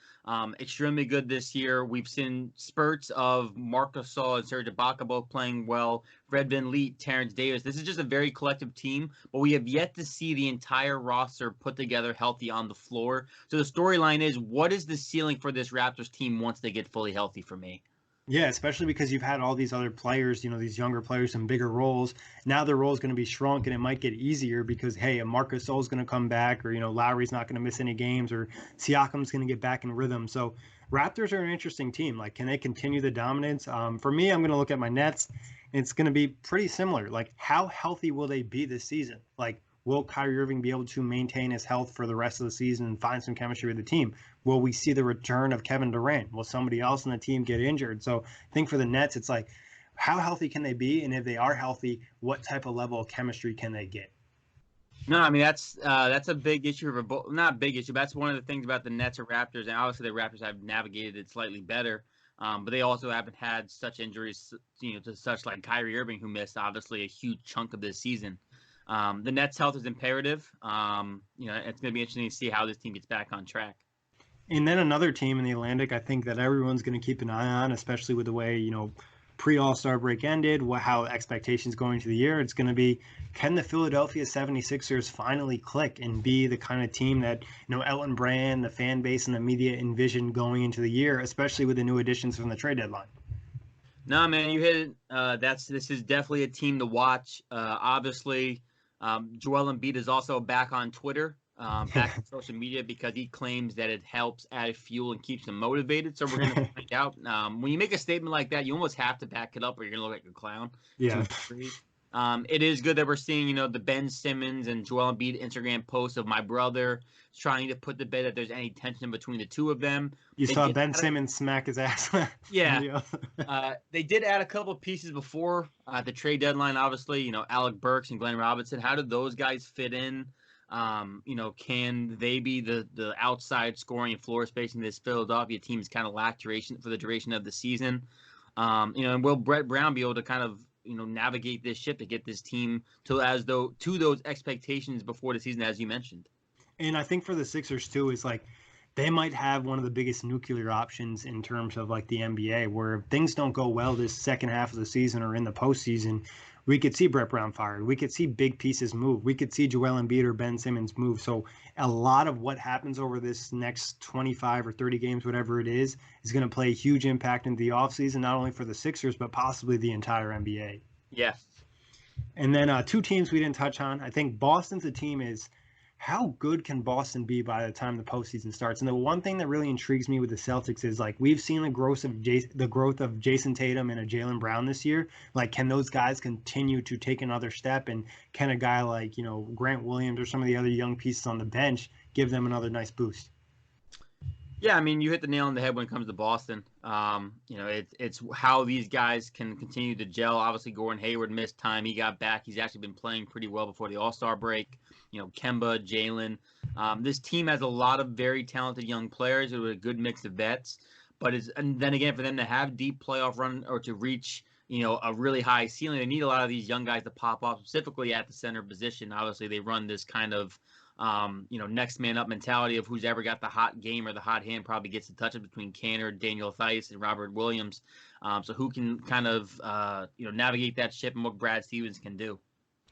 extremely good this year. We've seen spurts of Marc Gasol and Serge Ibaka both playing well. Fred VanVleet, Terrence Davis. This is just a very collective team, but we have yet to see the entire roster put together healthy on the floor. So the storyline is, what is the ceiling for this Raptors team once they get fully healthy for me?
Yeah, especially because you've had all these other players, these younger players in bigger roles. Now their role is going to be shrunk and it might get easier because, hey, a Marcus Gasol is going to come back, or, Lowry's not going to miss any games, or Siakam's going to get back in rhythm. So Raptors are an interesting team. Like, can they continue the dominance? For me, I'm going to look at my Nets. And it's going to be pretty similar. Like, how healthy will they be this season? Like, will Kyrie Irving be able to maintain his health for the rest of the season and find some chemistry with the team? Will we see the return of Kevin Durant? Will somebody else on the team get injured? So I think for the Nets, it's like, how healthy can they be? And if they are healthy, what type of level of chemistry can they get?
No, I mean that's a big issue for both. Not a big issue, but that's one of the things about the Nets or Raptors, and obviously the Raptors have navigated it slightly better. But they also haven't had such injuries, to such like Kyrie Irving, who missed obviously a huge chunk of this season. The Nets' health is imperative. It's going to be interesting to see how this team gets back on track.
And then another team in the Atlantic, I think that everyone's going to keep an eye on, especially with the way, pre-All-Star break ended, how expectations going into the year. It's going to be, can the Philadelphia 76ers finally click and be the kind of team that, Elton Brand, the fan base, and the media envisioned going into the year, especially with the new additions from the trade deadline?
No, man, you hit it. This is definitely a team to watch. Obviously, Joel Embiid is also back on Twitter, back on social media, because he claims that it helps add fuel and keeps him motivated. So we're going to find out. When you make a statement like that, you almost have to back it up, or you're going to look like a clown.
Yeah.
It is good that we're seeing, the Ben Simmons and Joel Embiid Instagram posts of my brother trying to put to bed that there's any tension between the two of them.
You saw Ben Simmons smack his ass.
Yeah. They did add a couple of pieces before the trade deadline, obviously, Alec Burks and Glenn Robinson. How did those guys fit in? Can they be the outside scoring and floor spacing this Philadelphia team's kind of lack duration for the duration of the season? And will Brett Brown be able to kind of navigate this ship to get this team to those expectations before the season, as you mentioned?
And I think for the Sixers too, is like they might have one of the biggest nuclear options in terms of like the NBA, where if things don't go well this second half of the season or in the postseason, we could see Brett Brown fired. We could see big pieces move. We could see Joel Embiid or Ben Simmons move. So a lot of what happens over this next 25 or 30 games, whatever it is going to play a huge impact in the offseason, not only for the Sixers, but possibly the entire NBA.
Yeah.
And then two teams we didn't touch on. I think Boston's a team is, how good can Boston be by the time the postseason starts? And the one thing that really intrigues me with the Celtics is, like, we've seen the growth of Jason Tatum and a Jaylen Brown this year. Like, can those guys continue to take another step? And can a guy like, Grant Williams or some of the other young pieces on the bench give them another nice boost?
Yeah, I mean, you hit the nail on the head when it comes to Boston. It's how these guys can continue to gel. Obviously, Gordon Hayward missed time. He got back. He's actually been playing pretty well before the All-Star break. Kemba, Jalen. This team has a lot of very talented young players with a good mix of vets. And then again, for them to have deep playoff run or to reach, a really high ceiling, they need a lot of these young guys to pop off, specifically at the center position. Obviously, they run this kind of next man up mentality of who's ever got the hot game or the hot hand probably gets the touch between Canner, Daniel Theis, and Robert Williams. So who can kind of navigate that ship and what Brad Stevens can do.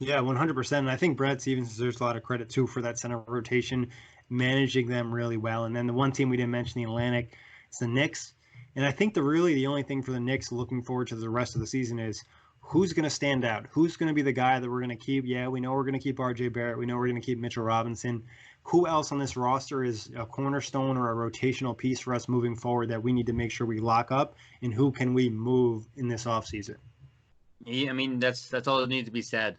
Yeah, 100%. And I think Brad Stevens deserves a lot of credit too for that center rotation, managing them really well. And then the one team we didn't mention, the Atlantic, is the Knicks. And I think the only thing for the Knicks looking forward to the rest of the season is, who's going to stand out? Who's going to be the guy that we're going to keep? Yeah, we know we're going to keep RJ Barrett. We know we're going to keep Mitchell Robinson. Who else on this roster is a cornerstone or a rotational piece for us moving forward that we need to make sure we lock up? And who can we move in this offseason?
Yeah, I mean, that's all that needs to be said.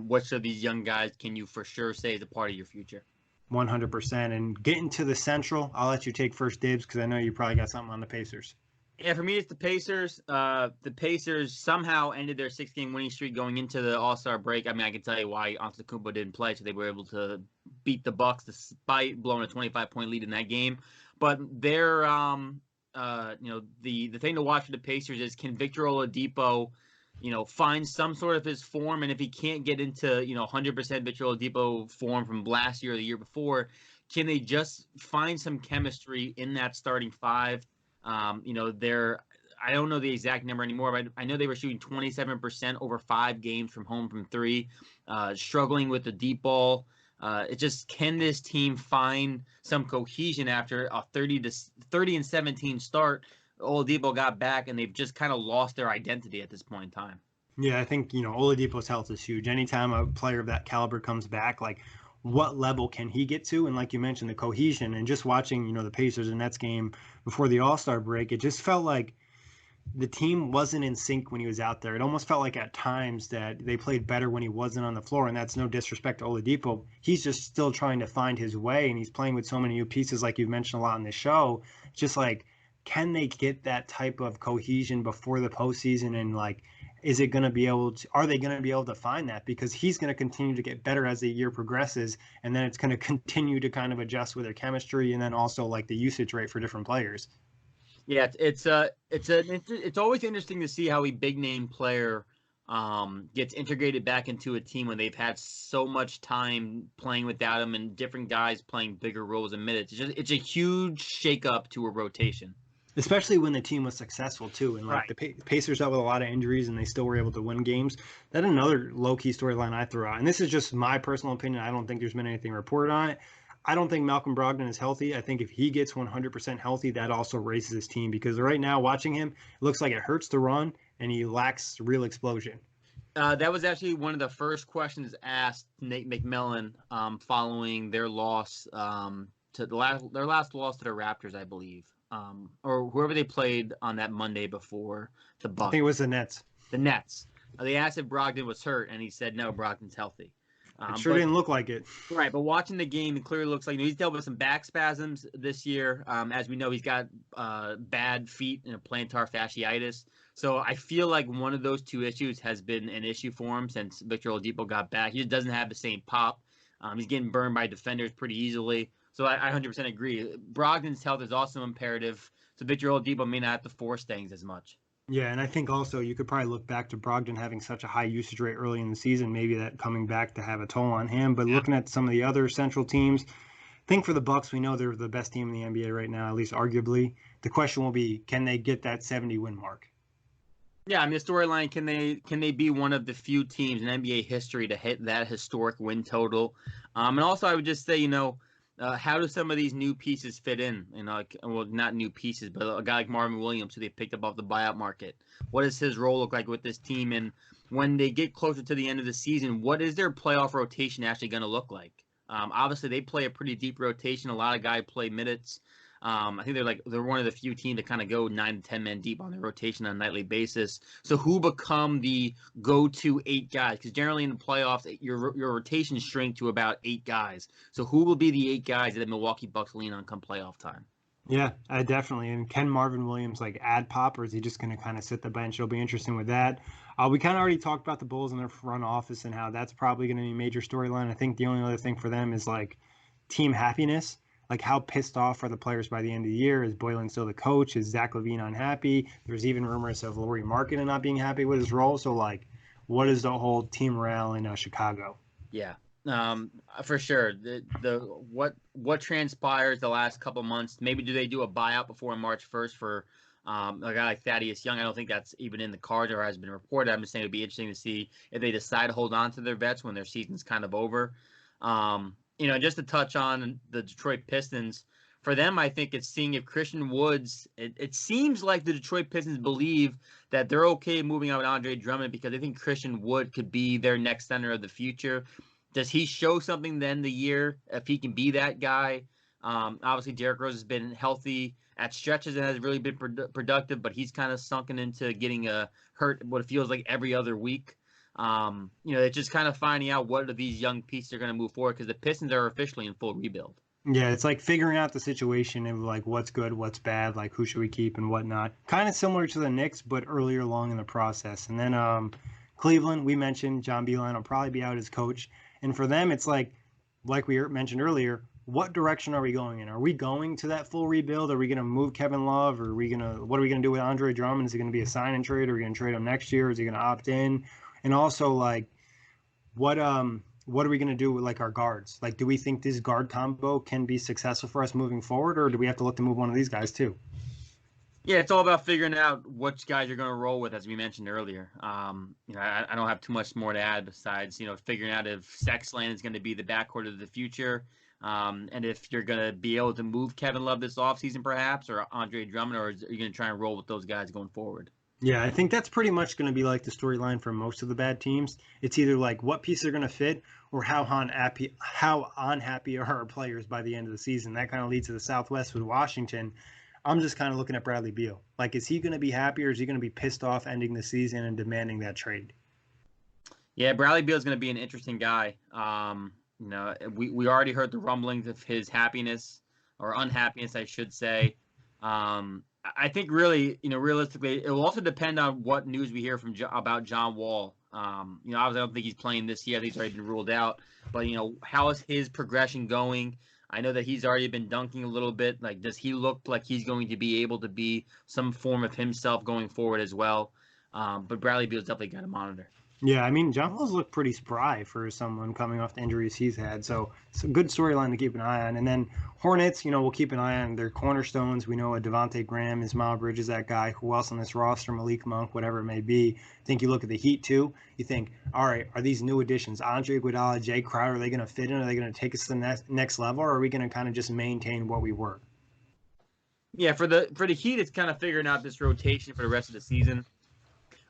Which of these young guys can you for sure say is a part of your future?
100%. And getting to the Central, I'll let you take first dibs because I know you probably got something on the Pacers.
Yeah, for me, it's the Pacers. The Pacers somehow ended their 6-game winning streak going into the All-Star break. I mean, I can tell you why Antetokounmpo didn't play, so they were able to beat the Bucks despite blowing a 25-point lead in that game. But they're, the thing to watch for the Pacers is, can Victor Oladipo, find some sort of his form, and if he can't get into 100% Victor Oladipo form from last year or the year before, can they just find some chemistry in that starting five? I don't know the exact number anymore, but I know they were shooting 27% over 5 games from home from 3, struggling with the deep ball. Can this team find some cohesion after a 30-17 start Oladipo got back, and they've just kind of lost their identity at this point in time.
Yeah, I think, Oladipo's health is huge. Anytime a player of that caliber comes back, like what level can he get to? And like you mentioned, the cohesion and just watching, the Pacers and Nets game before the All-Star break, it just felt like the team wasn't in sync when he was out there. It almost felt like at times that they played better when he wasn't on the floor, and that's no disrespect to Oladipo. He's just still trying to find his way, and he's playing with so many new pieces, like you've mentioned a lot in the show. Just like, can they get that type of cohesion before the postseason? And like, is it going to be able to? Are they going to be able to find that? Because he's going to continue to get better as the year progresses, and then it's going to continue to kind of adjust with their chemistry, and then also like the usage rate for different players.
Yeah, it's always interesting to see how a big name player gets integrated back into a team when they've had so much time playing without him and different guys playing bigger roles and minutes. It's a huge shakeup to a rotation,
especially when the team was successful too. And like
right.
the Pacers dealt with a lot of injuries and they still were able to win games. That's another low-key storyline I throw out. And this is just my personal opinion. I don't think there's been anything reported on it. I don't think Malcolm Brogdon is healthy. I think if he gets 100% healthy, that also raises his team, because right now watching him, it looks like it hurts to run and he lacks real explosion.
That was actually one of the first questions asked Nate McMillan following their loss to their last loss to the Raptors, I believe, or whoever they played on that Monday before the Bucks.
I think it was the Nets.
The Nets. They asked if Brogdon was hurt, and he said no, Brogdon's healthy.
It sure didn't look like it.
Right, but watching the game, it clearly looks like he's dealt with some back spasms this year. As we know, he's got bad feet and a plantar fasciitis. So I feel like one of those two issues has been an issue for him since Victor Oladipo got back. He just doesn't have the same pop. He's getting burned by defenders pretty easily. So I 100% agree. Brogdon's health is also imperative. So Victor Oladipo may not have to force things as much.
Yeah, and I think also you could probably look back to Brogdon having such a high usage rate early in the season, maybe that coming back to have a toll on him. But looking at some of the other central teams, I think for the Bucks, we know they're the best team in the NBA right now, at least arguably. The question will be, can they get that 70-win mark?
Yeah, I mean, the storyline, can they be one of the few teams in NBA history to hit that historic win total? And also, I would just say, how do some of these new pieces fit in? Well, not new pieces, but a guy like Marvin Williams, who they picked up off the buyout market. What does his role look like with this team? And when they get closer to the end of the season, what is their playoff rotation actually going to look like? Obviously, they play a pretty deep rotation. A lot of guys play minutes. I think they're one of the few teams that kind of go 9 to 10 men deep on their rotation on a nightly basis. So who become the go-to 8 guys? Because generally in the playoffs, your rotations shrink to about 8 guys. So who will be the 8 guys that the Milwaukee Bucks lean on come playoff time?
Yeah, definitely. And can Marvin Williams add pop, or is he just going to kind of sit the bench? It'll be interesting with that. We kind of already talked about the Bulls and their front office and how that's probably going to be a major storyline. I think the only other thing for them is team happiness. How pissed off are the players by the end of the year? Is Boylen still the coach? Is Zach LaVine unhappy? There's even rumors of Lauri Markkanen not being happy with his role. So, what is the whole team morale in Chicago?
Yeah, for sure. What transpires the last couple months? Maybe do they do a buyout before March 1st for a guy like Thaddeus Young? I don't think that's even in the cards or has been reported. I'm just saying it'd be interesting to see if they decide to hold on to their vets when their season's kind of over. Just to touch on the Detroit Pistons, for them, I think it's seeing if Christian Woods, it seems like the Detroit Pistons believe that they're okay moving out with Andre Drummond because they think Christian Wood could be their next center of the future. Does he show something then the year if he can be that guy? Obviously, Derrick Rose has been healthy at stretches and has really been productive, but he's kind of sunken into getting hurt what it feels like every other week. It's just kind of finding out what of these young pieces are going to move forward because the Pistons are officially in full rebuild.
Yeah, it's figuring out the situation of what's good, what's bad, who should we keep and whatnot. Kind of similar to the Knicks, but earlier along in the process. And then Cleveland, we mentioned John Beilein will probably be out as coach. And for them, it's like we mentioned earlier, what direction are we going in? Are we going to that full rebuild? Are we going to move Kevin Love? Or what are we going to do with Andre Drummond? Is it going to be a sign and trade? Are we going to trade him next year? Is he going to opt in? And also, what are we going to do with our guards? Do we think this guard combo can be successful for us moving forward, or do we have to look to move one of these guys too?
Yeah, it's all about figuring out which guys you're going to roll with, as we mentioned earlier. I don't have too much more to add besides, figuring out if Sexland is going to be the backcourt of the future. And if you're going to be able to move Kevin Love this offseason perhaps, or Andre Drummond, or are you going to try and roll with those guys going forward?
Yeah, I think that's pretty much going to be like the storyline for most of the bad teams. It's either like what pieces are going to fit or how unhappy are our players by the end of the season. That kind of leads to the Southwest with Washington. I'm just kind of looking at Bradley Beal. Like, is he going to be happy or is he going to be pissed off ending the season and demanding that trade?
Yeah, Bradley Beal is going to be an interesting guy. We already heard the rumblings of his happiness or unhappiness, I should say. I think really, realistically, it will also depend on what news we hear about John Wall. Obviously, I don't think he's playing this year. I think he's already been ruled out. But, how is his progression going? I know that he's already been dunking a little bit. Like, does he look like he's going to be able to be some form of himself going forward as well? But Bradley Beal's definitely got to monitor.
Yeah, I mean, John Wall's looked pretty spry for someone coming off the injuries he's had. So it's a good storyline to keep an eye on. And then Hornets, we'll keep an eye on their cornerstones. We know a Devontae Graham, Ismail Bridges, that guy. Who else on this roster? Malik Monk, whatever it may be. I think you look at the Heat, too. You think, all right, are these new additions? Andre Iguodala, Jay Crowder, are they going to fit in? Are they going to take us to the next level? Or are we going to kind of just maintain what we were?
Yeah, for the Heat, it's kind of figuring out this rotation for the rest of the season.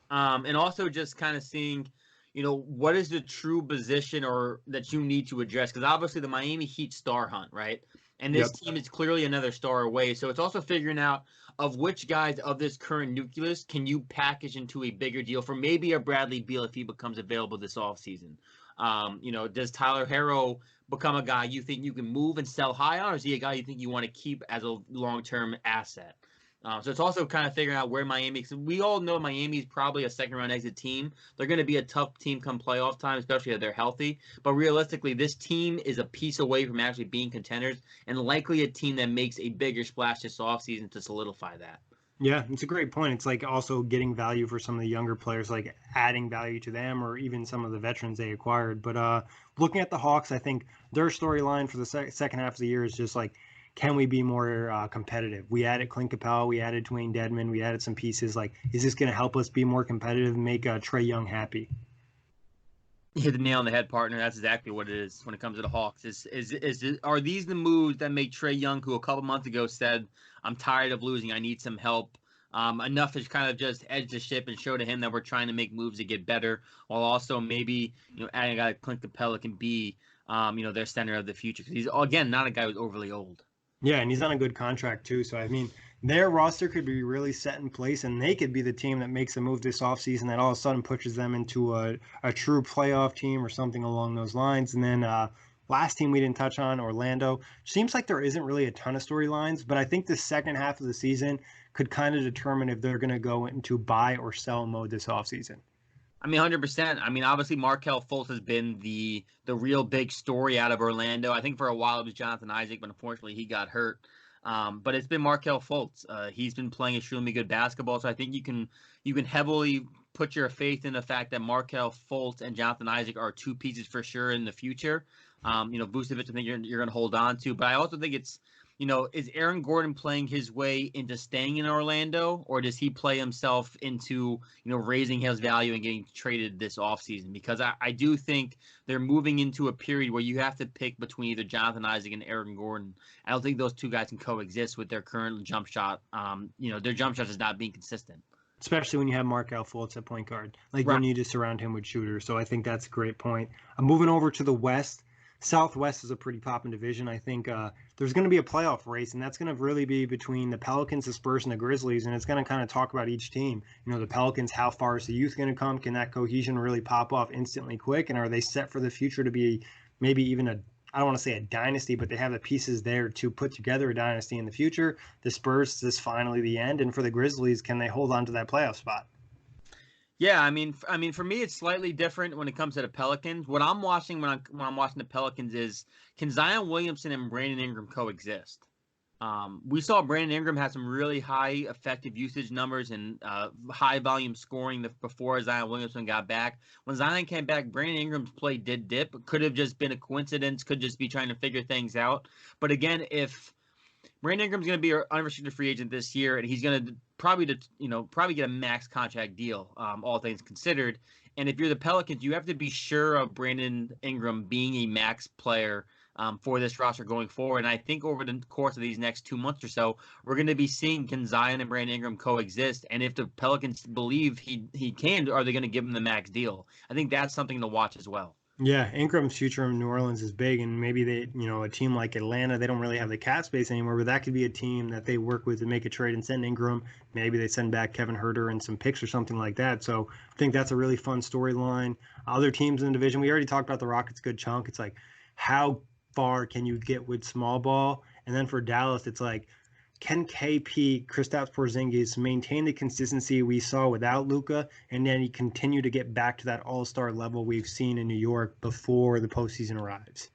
And also just kind of seeing, what is the true position or that you need to address? Because obviously the Miami Heat star hunt, right? And this team is clearly another star away. So it's also figuring out of which guys of this current nucleus can you package into a bigger deal for maybe a Bradley Beal if he becomes available this offseason. Does Tyler Herro become a guy you think you can move and sell high on, or is he a guy you think you want to keep as a long-term asset? So it's also kind of figuring out where Miami, because we all know Miami is probably a second-round exit team. They're going to be a tough team come playoff time, especially if they're healthy. But realistically, this team is a piece away from actually being contenders and likely a team that makes a bigger splash this offseason to solidify that.
Yeah, it's a great point. It's like also getting value for some of the younger players, like adding value to them or even some of the veterans they acquired. But looking at the Hawks, I think their storyline for the second half of the year is just like, can we be more competitive? We added Clint Capella, we added Dwayne Dedmon, we added some pieces. Like, is this going to help us be more competitive and make Trae Young happy?
You hit the nail on the head, partner. That's exactly what it is when it comes to the Hawks. Are these the moves that make Trae Young, who a couple months ago said, I'm tired of losing, I need some help, enough to kind of just edge the ship and show to him that we're trying to make moves to get better, while also maybe adding a guy like Clint Capella can be their center of the future, because he's, again, not a guy who's overly old.
Yeah, and he's on a good contract too. So, I mean, their roster could be really set in place, and they could be the team that makes a move this offseason that all of a sudden pushes them into a true playoff team or something along those lines. And then last team we didn't touch on, Orlando. Seems like there isn't really a ton of storylines, but I think the second half of the season could kind of determine if they're going to go into buy or sell mode this offseason.
I mean, 100%. I mean, obviously, Markelle Fultz has been the real big story out of Orlando. I think for a while it was Jonathan Isaac, but unfortunately he got hurt. But it's been Markelle Fultz. He's been playing extremely good basketball, so I think you can heavily put your faith in the fact that Markelle Fultz and Jonathan Isaac are two pieces for sure in the future. Vucevic, I think you're going to hold on to, but I also think it's, is Aaron Gordon playing his way into staying in Orlando, or does he play himself into, raising his value and getting traded this offseason? Because I do think they're moving into a period where you have to pick between either Jonathan Isaac and Aaron Gordon. I don't think those two guys can coexist with their current jump shot. Their jump shot is not being consistent.
Especially when you have Markelle Fultz at point guard. Like,
right.
You need to surround him with shooters. So I think that's a great point. I'm moving over to the West. Southwest is a pretty popping division. I think there's going to be a playoff race, and that's going to really be between the Pelicans, the Spurs, and the Grizzlies, and it's going to kind of talk about each team. The Pelicans, how far is the youth going to come? Can that cohesion really pop off instantly quick, and are they set for the future to be maybe even I don't want to say a dynasty, but they have the pieces there to put together a dynasty in the future? The Spurs, is this finally the end? And for the Grizzlies, can they hold on to that playoff spot?
Yeah, I mean, for me, it's slightly different when it comes to the Pelicans. What I'm watching when I'm watching the Pelicans is, can Zion Williamson and Brandon Ingram coexist? We saw Brandon Ingram have some really high effective usage numbers and high volume scoring before Zion Williamson got back. When Zion came back, Brandon Ingram's play did dip. It could have just been a coincidence, could just be trying to figure things out. But again, if Brandon Ingram's going to be an unrestricted free agent this year, and he's going to probably get a max contract deal, all things considered. And if you're the Pelicans, you have to be sure of Brandon Ingram being a max player for this roster going forward. And I think over the course of these next 2 months or so, we're going to be seeing, can Zion and Brandon Ingram coexist? And if the Pelicans believe he can, are they going to give him the max deal? I think that's something to watch as well.
Yeah, Ingram's future in New Orleans is big, and maybe they, a team like Atlanta, they don't really have the cap space anymore, but that could be a team that they work with to make a trade and send Ingram. Maybe they send back Kevin Huerter and some picks or something like that. So I think that's a really fun storyline. Other teams in the division, we already talked about the Rockets' good chunk. It's like, how far can you get with small ball? And then for Dallas, it's like, can KP, Kristaps Porzingis, maintain the consistency we saw without Luka, and then he continue to get back to that all-star level we've seen in New York before the postseason arrives?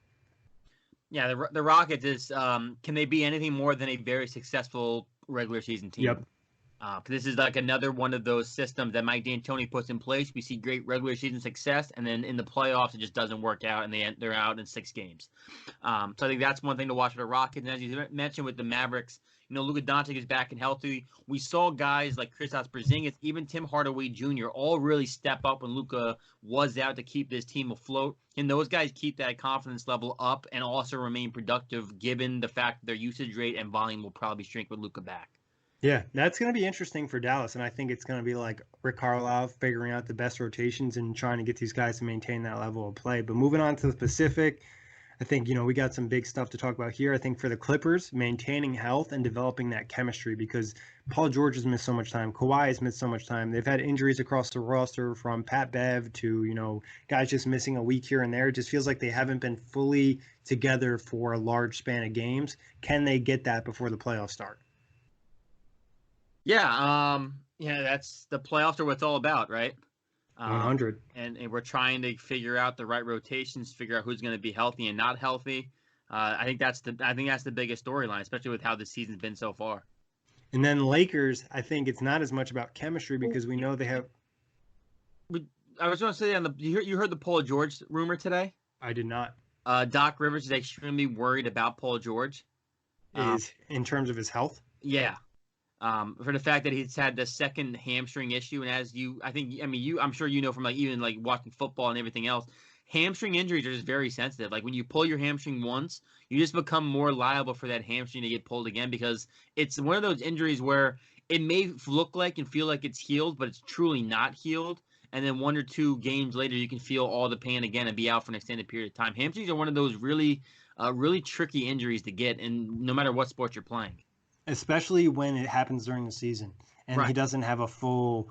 Yeah, the Rockets is can they be anything more than a very successful regular season team?
Yep.
This is like another one of those systems that Mike D'Antoni puts in place. We see great regular season success, and then in the playoffs, it just doesn't work out, and they're out in 6 games. So I think that's one thing to watch for the Rockets. And as you mentioned with the Mavericks, Luka Doncic is back and healthy. We saw guys like Kristaps Porzingis, even Tim Hardaway Jr., all really step up when Luka was out to keep this team afloat. And those guys keep that confidence level up and also remain productive, given the fact that their usage rate and volume will probably shrink with Luka back.
Yeah, that's going to be interesting for Dallas, and I think it's going to be like Rick Carlisle figuring out the best rotations and trying to get these guys to maintain that level of play. But moving on to the Pacific, I think, we got some big stuff to talk about here. I think for the Clippers, maintaining health and developing that chemistry, because Paul George has missed so much time. Kawhi has missed so much time. They've had injuries across the roster from Pat Bev to, guys just missing a week here and there. It just feels like they haven't been fully together for a large span of games. Can they get that before the playoffs start?
Yeah, that's the playoffs are what it's all about, right?
100.
And we're trying to figure out the right rotations, figure out who's going to be healthy and not healthy. I think that's the biggest storyline, especially with how the season's been so far.
And then Lakers, I think it's not as much about chemistry because we know they have.
I was going to say, you heard the Paul George rumor today?
I did not.
Doc Rivers is extremely worried about Paul George.
Is in terms of his health?
Yeah. For the fact that he's had the second hamstring issue, and I'm sure from even watching football and everything else, hamstring injuries are just very sensitive. Like when you pull your hamstring once, you just become more liable for that hamstring to get pulled again, because it's one of those injuries where it may look like and feel like it's healed, but it's truly not healed. And then 1 or 2 games later, you can feel all the pain again and be out for an extended period of time. Hamstrings are one of those really tricky injuries to get, and no matter what sport you're playing.
Especially when it happens during the season and
Right.
He doesn't have a full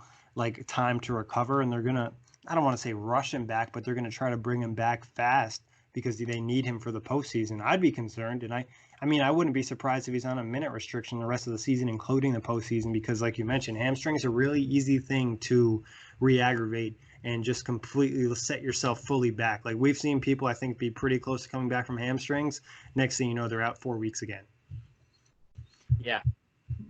time to recover, and they're gonna, I don't want to say rush him back, but they're gonna try to bring him back fast because they need him for the postseason. I'd be concerned, and I wouldn't be surprised if he's on a minute restriction the rest of the season, including the postseason, because like you mentioned, hamstrings are a really easy thing to re-aggravate and just completely set yourself fully back. Like we've seen people, I think, be pretty close to coming back from hamstrings. Next thing you know, they're out 4 weeks again.
Yeah.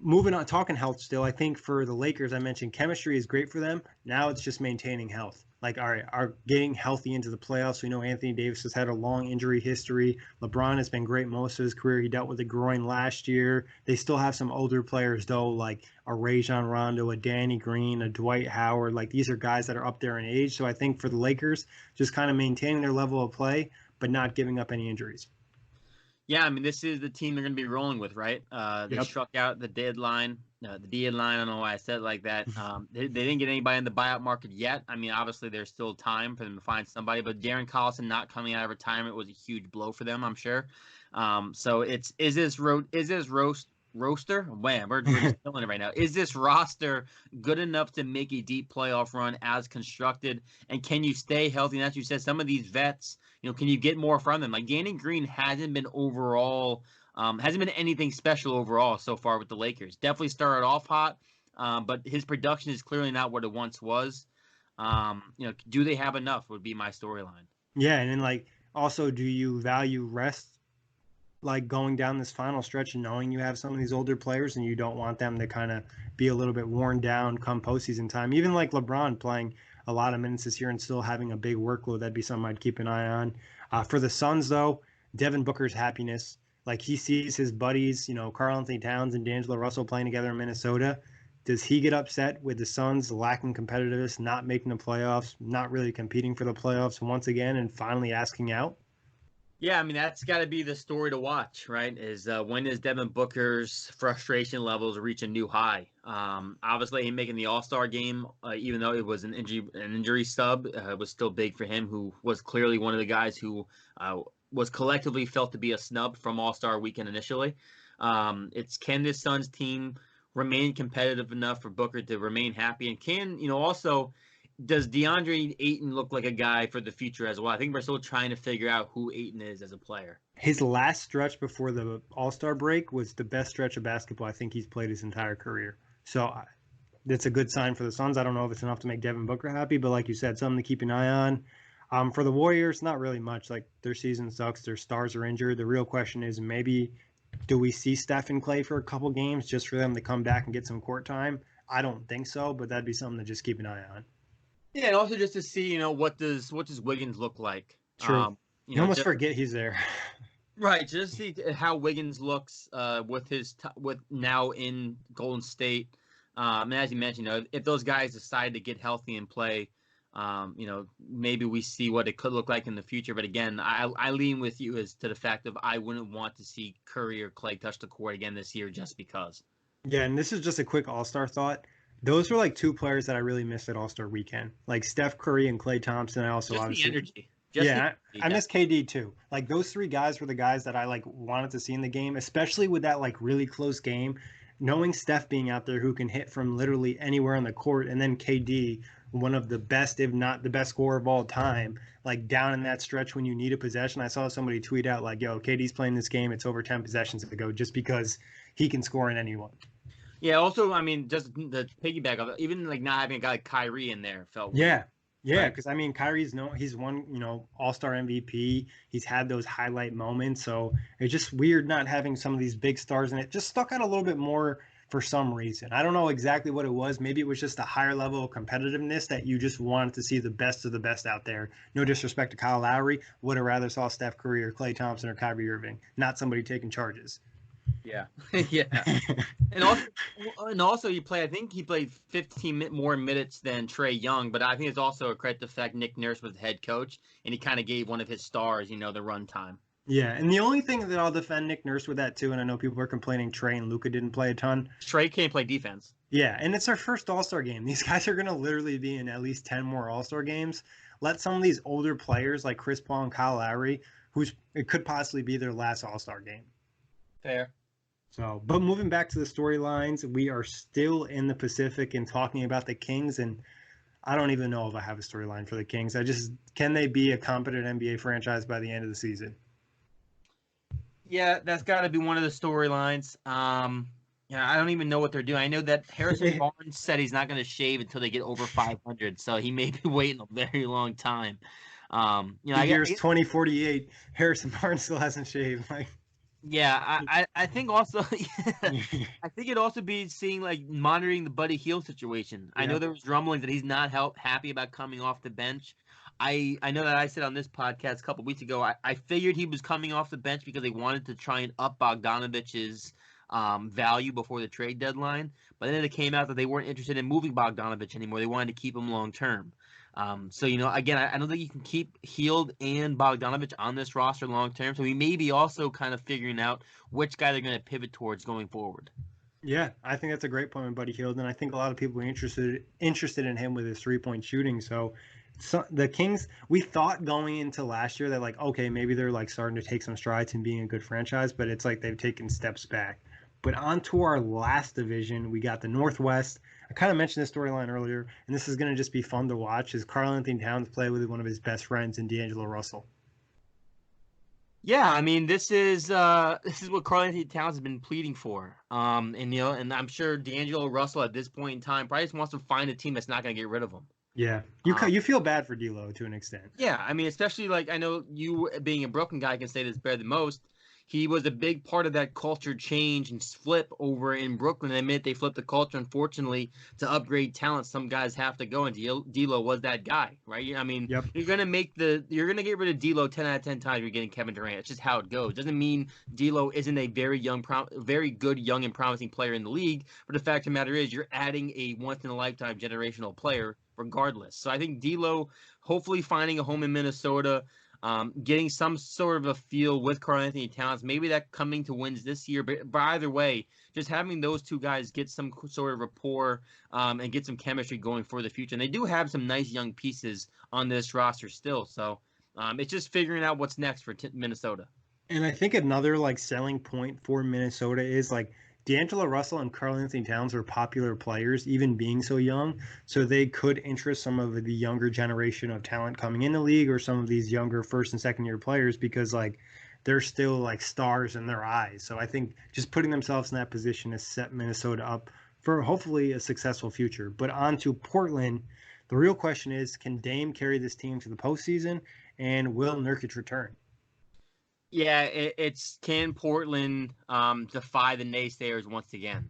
Moving on, talking health still, I think for the Lakers, I mentioned chemistry is great for them. Now it's just maintaining health. All right, are getting healthy into the playoffs. We know Anthony Davis has had a long injury history. LeBron has been great most of his career. He dealt with a groin last year. They still have some older players, though, like a Rajon Rondo, a Danny Green, a Dwight Howard. These are guys that are up there in age. So I think for the Lakers, just kind of maintaining their level of play, but not giving up any injuries.
Yeah, this is the team they're going to be rolling with, right? They struck out the deadline. I don't know why I said it like that. They didn't get anybody in the buyout market yet. Obviously, there's still time for them to find somebody, but Darren Collison not coming out of retirement was a huge blow for them, I'm sure. So is this roster? Wham, we're just killing it right now. Is this roster good enough to make a deep playoff run as constructed? And can you stay healthy? And as you said, some of these vets, can you get more from them? Like Danny Green hasn't been anything special overall so far with the Lakers. Definitely started off hot, but his production is clearly not what it once was. Do they have enough would be my storyline.
Yeah, and then also, do you value rest going down this final stretch and knowing you have some of these older players and you don't want them to kind of be a little bit worn down come postseason time? Even like LeBron playing a lot of minutes this year and still having a big workload, that'd be something I'd keep an eye on. For the Suns, though, Devin Booker's happiness, he sees his buddies, Karl Anthony Towns and D'Angelo Russell playing together in Minnesota. Does he get upset with the Suns lacking competitiveness, not making the playoffs, not really competing for the playoffs once again, and finally asking out?
Yeah, I mean that's got to be the story to watch, right? Is when does Devin Booker's frustration levels reach a new high? Obviously, him making the All-Star game, even though it was an injury stub, was still big for him, who was clearly one of the guys who was collectively felt to be a snub from All-Star Weekend initially. It's can this Suns team remain competitive enough for Booker to remain happy, and can also does DeAndre Ayton look like a guy for the future as well? I think we're still trying to figure out who Ayton is as a player.
His last stretch before the All-Star break was the best stretch of basketball I think he's played his entire career. So that's a good sign for the Suns. I don't know if it's enough to make Devin Booker happy, but like you said, something to keep an eye on. For the Warriors, not really much. Like their season sucks. Their stars are injured. The real question is maybe do we see Steph and Clay for a couple games just for them to come back and get some court time? I don't think so, but that'd be something to just keep an eye on.
Yeah, and also just to see, what does Wiggins look like?
True. You almost
just,
forget he's there.
right? Just see how Wiggins looks with now in Golden State. And as you mentioned, if those guys decide to get healthy and play, maybe we see what it could look like in the future. But again, I lean with you as to the fact of I wouldn't want to see Curry or Clay touch the court again this year just because.
Yeah, and this is just a quick All-Star thought. Those were like two players that I really missed at All-Star weekend, like Steph Curry and Klay Thompson. I also
just
obviously
the energy.
I miss KD too. Like those three guys were the guys that I like wanted to see in the game, especially with that like really close game. Knowing Steph being out there who can hit from literally anywhere on the court, and then KD, one of the best, if not the best scorer of all time, like down in that stretch when you need a possession. I saw somebody tweet out like, "Yo, KD's playing this game. It's over 10 possessions ago just because he can score in anyone."
Yeah, also, I mean, just the piggyback of it, even like not having a guy like Kyrie in there felt weird.
Yeah, because I mean, he's won, All-Star MVP. He's had those highlight moments, so it's just weird not having some of these big stars, and it just stuck out a little bit more for some reason. I don't know exactly what it was. Maybe it was just a higher level of competitiveness that you just wanted to see the best of the best out there. No disrespect to Kyle Lowry, would have rather saw Steph Curry or Klay Thompson or Kyrie Irving, not somebody taking charges.
Yeah, yeah, and also he played. I think he played 15 more minutes than Trae Young, but I think it's also a credit to the fact Nick Nurse was the head coach, and he kind of gave one of his stars, the run time.
Yeah, and the only thing that I'll defend Nick Nurse with that too, and I know people are complaining Trae and Luka didn't play a ton.
Trae can't play defense.
Yeah, and it's our first All-Star game. These guys are going to literally be in at least 10 more All-Star games. Let some of these older players like Chris Paul and Kyle Lowry, it could possibly be their last All-Star game.
Fair.
So, but moving back to the storylines, we are still in the Pacific and talking about the Kings, and I don't even know if I have a storyline for the Kings. Can they be a competent NBA franchise by the end of the season?
Yeah, that's got to be one of the storylines. I don't even know what they're doing. I know that Harrison Barnes said he's not going to shave until they get over 500, so he may be waiting a very long time.
The year's 2048. Harrison Barnes still hasn't shaved.
Yeah, I think also I think it'd also be seeing like monitoring the Buddy Hield situation. Yeah. I know there was rumblings that he's not happy about coming off the bench. I know that I said on this podcast a couple weeks ago, I figured he was coming off the bench because they wanted to try and up Bogdanovich's value before the trade deadline. But then it came out that they weren't interested in moving Bogdanovich anymore. They wanted to keep him long term. So, again, I don't think you can keep Hield and Bogdanovich on this roster long term. So we may be also kind of figuring out which guy they're going to pivot towards going forward.
Yeah, I think that's a great point with Buddy Hield, and I think a lot of people are interested in him with his 3-point shooting. So the Kings, we thought going into last year that okay, maybe they're starting to take some strides in being a good franchise, but it's like they've taken steps back. But on to our last division, we got the Northwest. I kind of mentioned this storyline earlier, and this is going to just be fun to watch, is Karl-Anthony Towns play with one of his best friends in D'Angelo Russell.
Yeah, I mean, this is what Karl-Anthony Towns has been pleading for. And I'm sure D'Angelo Russell at this point in time probably just wants to find a team that's not going to get rid of him.
Yeah, you feel bad for D'Lo to an extent.
Yeah, I mean, especially I know you being a Brooklyn guy can say this better than most. He was a big part of that culture change and flip over in Brooklyn. The minute they flipped the culture, unfortunately, to upgrade talent, some guys have to go, and D'Lo was that guy, right? I mean,
yep.
You're gonna get rid of D'Lo 10 out of 10 times. You're getting Kevin Durant. It's just how it goes. Doesn't mean D'Lo isn't a very good young and promising player in the league. But the fact of the matter is, you're adding a once in a lifetime generational player regardless. So I think D'Lo hopefully finding a home in Minnesota. Getting some sort of a feel with Karl-Anthony Towns, maybe that coming to wins this year, but either way, just having those two guys get some sort of rapport and get some chemistry going for the future. And they do have some nice young pieces on this roster still, so it's just figuring out what's next for Minnesota.
And I think another like selling point for Minnesota is like D'Angelo Russell and Karl-Anthony Towns are popular players, even being so young. So they could interest some of the younger generation of talent coming in the league, or some of these younger first and second year players, because like they're still like stars in their eyes. So I think just putting themselves in that position has set Minnesota up for hopefully a successful future. But on to Portland. The real question is, can Dame carry this team to the postseason, and will Nurkic return?
Yeah, it's can Portland defy the naysayers once again?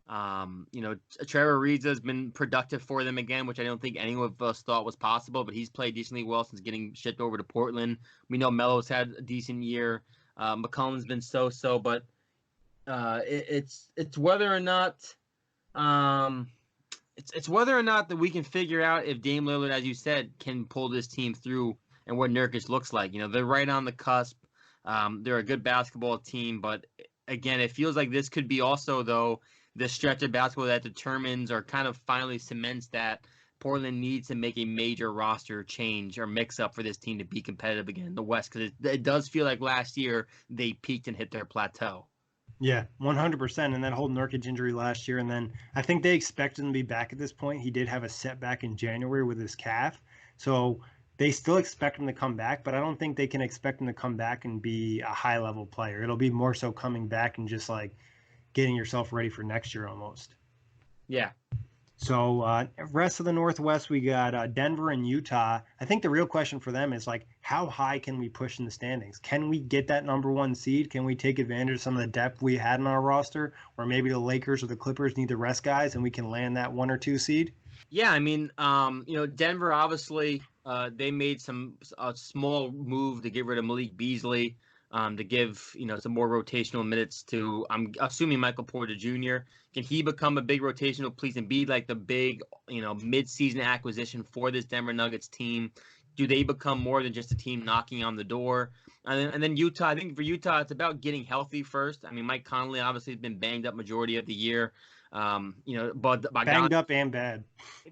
Trevor Ariza has been productive for them again, which I don't think any of us thought was possible, but he's played decently well since getting shipped over to Portland. We know Melo's had a decent year. McCollum's been so-so, but it's whether or not it's whether or not that we can figure out if Dame Lillard, as you said, can pull this team through and what Nurkic looks like. They're right on the cusp. They're a good basketball team, but again, it feels like this could be also, though, the stretch of basketball that determines or kind of finally cements that Portland needs to make a major roster change or mix-up for this team to be competitive again in the West, because it does feel like last year they peaked and hit their plateau.
Yeah, 100%. And that whole Nurkic injury last year, and then I think they expected him to be back at this point. He did have a setback in January with his calf, so they still expect him to come back, but I don't think they can expect him to come back and be a high-level player. It'll be more so coming back and just like getting yourself ready for next year almost.
Yeah.
So rest of the Northwest, we got Denver and Utah. I think the real question for them is like, how high can we push in the standings? Can we get that number one seed? Can we take advantage of some of the depth we had in our roster? Or maybe the Lakers or the Clippers need to rest guys and we can land that 1 or 2 seed?
Yeah, I mean, Denver, obviously, they made a small move to get rid of Malik Beasley, to give, some more rotational minutes to, I'm assuming, Michael Porter Jr. Can he become a big rotational piece and be like the big, mid-season acquisition for this Denver Nuggets team? Do they become more than just a team knocking on the door? And then Utah, I think for Utah, it's about getting healthy first. I mean, Mike Conley obviously has been banged up majority of the year. But
banged up and bad.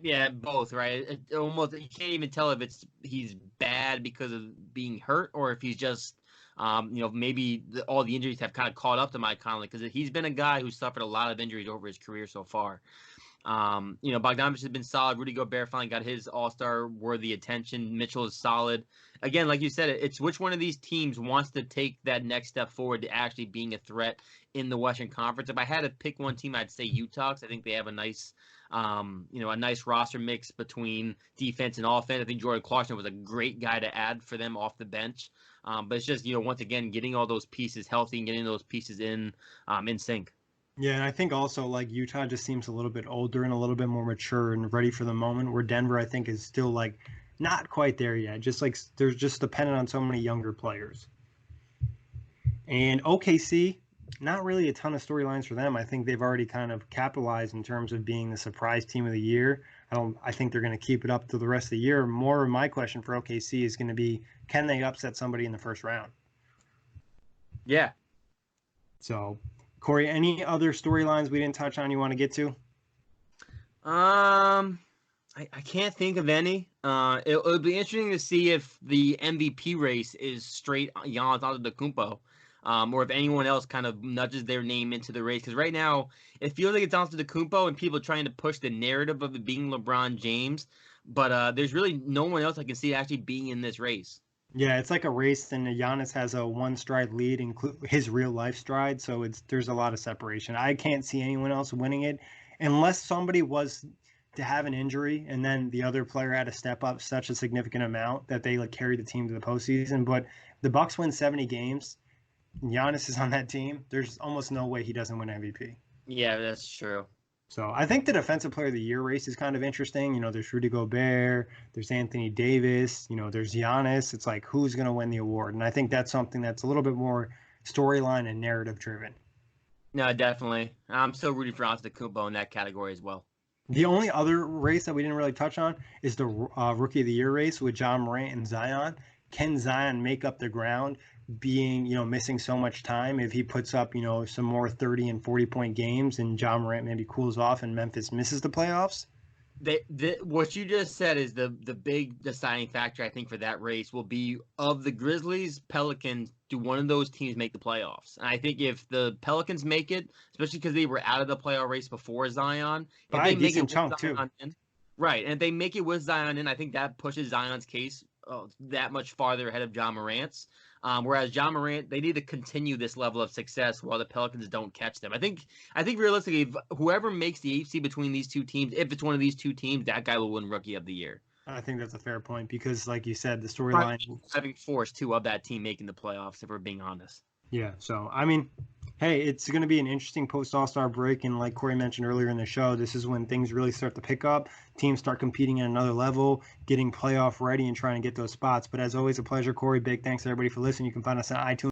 Yeah, both, right? It almost, you can't even tell if he's bad because of being hurt or if he's just maybe all the injuries have kind of caught up to Mike Conley, because he's been a guy who suffered a lot of injuries over his career so far. Bogdanovich has been solid. Rudy Gobert finally got his all-star worthy attention. Mitchell is solid. Again, like you said, it's which one of these teams wants to take that next step forward to actually being a threat in the Western Conference. If I had to pick one team, I'd say Utah, because I think they have a nice roster mix between defense and offense. I think Jordan Clarkson was a great guy to add for them off the bench. But it's just, once again, getting all those pieces healthy and getting those pieces in sync.
Yeah, and I think also like Utah just seems a little bit older and a little bit more mature and ready for the moment, where Denver I think is still like not quite there yet. Just like they're just dependent on so many younger players. And OKC, not really a ton of storylines for them. I think they've already kind of capitalized in terms of being the surprise team of the year. I think they're going to keep it up to the rest of the year. More of my question for OKC is going to be, can they upset somebody in the first round?
Yeah.
So, Kory, any other storylines we didn't touch on you want to get to?
I can't think of any. It'll be interesting to see if the MVP race is straight Giannis Antetokounmpo, or if anyone else kind of nudges their name into the race. Because right now, it feels like it's Antetokounmpo and people trying to push the narrative of it being LeBron James. But there's really no one else I can see actually being in this race.
Yeah, it's like a race, and Giannis has a one-stride lead, his real-life stride, so there's a lot of separation. I can't see anyone else winning it unless somebody was to have an injury and then the other player had to step up such a significant amount that they carry the team to the postseason. But the Bucks win 70 games. Giannis is on that team. There's almost no way he doesn't win MVP.
Yeah, that's true.
So I think the Defensive Player of the Year race is kind of interesting. There's Rudy Gobert, there's Anthony Davis, there's Giannis. It's like, who's going to win the award? And I think that's something that's a little bit more storyline and narrative driven.
No, definitely. I'm still rooting for Antetokounmpo in that category as well.
The only other race that we didn't really touch on is the Rookie of the Year race with John Morant and Zion. can Zion make up the ground being, missing so much time if he puts up, some more 30 and 40-point games and Ja Morant maybe cools off and Memphis misses the playoffs?
What you just said is the big deciding factor, I think, for that race will be of the Grizzlies, Pelicans, do one of those teams make the playoffs? And I think if the Pelicans make it, especially because they were out of the playoff race before Zion, if
By
they
a
make it
decent
with
chunk too.
Zion in, right, and if they make it with Zion in, I think that pushes Zion's case that much farther ahead of Ja Morant's. Whereas Ja Morant, they need to continue this level of success while the Pelicans don't catch them. I think realistically, if whoever makes the 8th seed between these two teams, if it's one of these two teams, that guy will win Rookie of the Year.
I think that's a fair point because, like you said, the storyline.
Having force too of that team making the playoffs, if we're being honest.
Yeah. So, I mean, hey, it's going to be an interesting post All-Star break. And like Kory mentioned earlier in the show, this is when things really start to pick up. Teams start competing at another level, getting playoff ready and trying to get those spots. But as always, a pleasure, Kory. Big thanks to everybody for listening. You can find us on iTunes.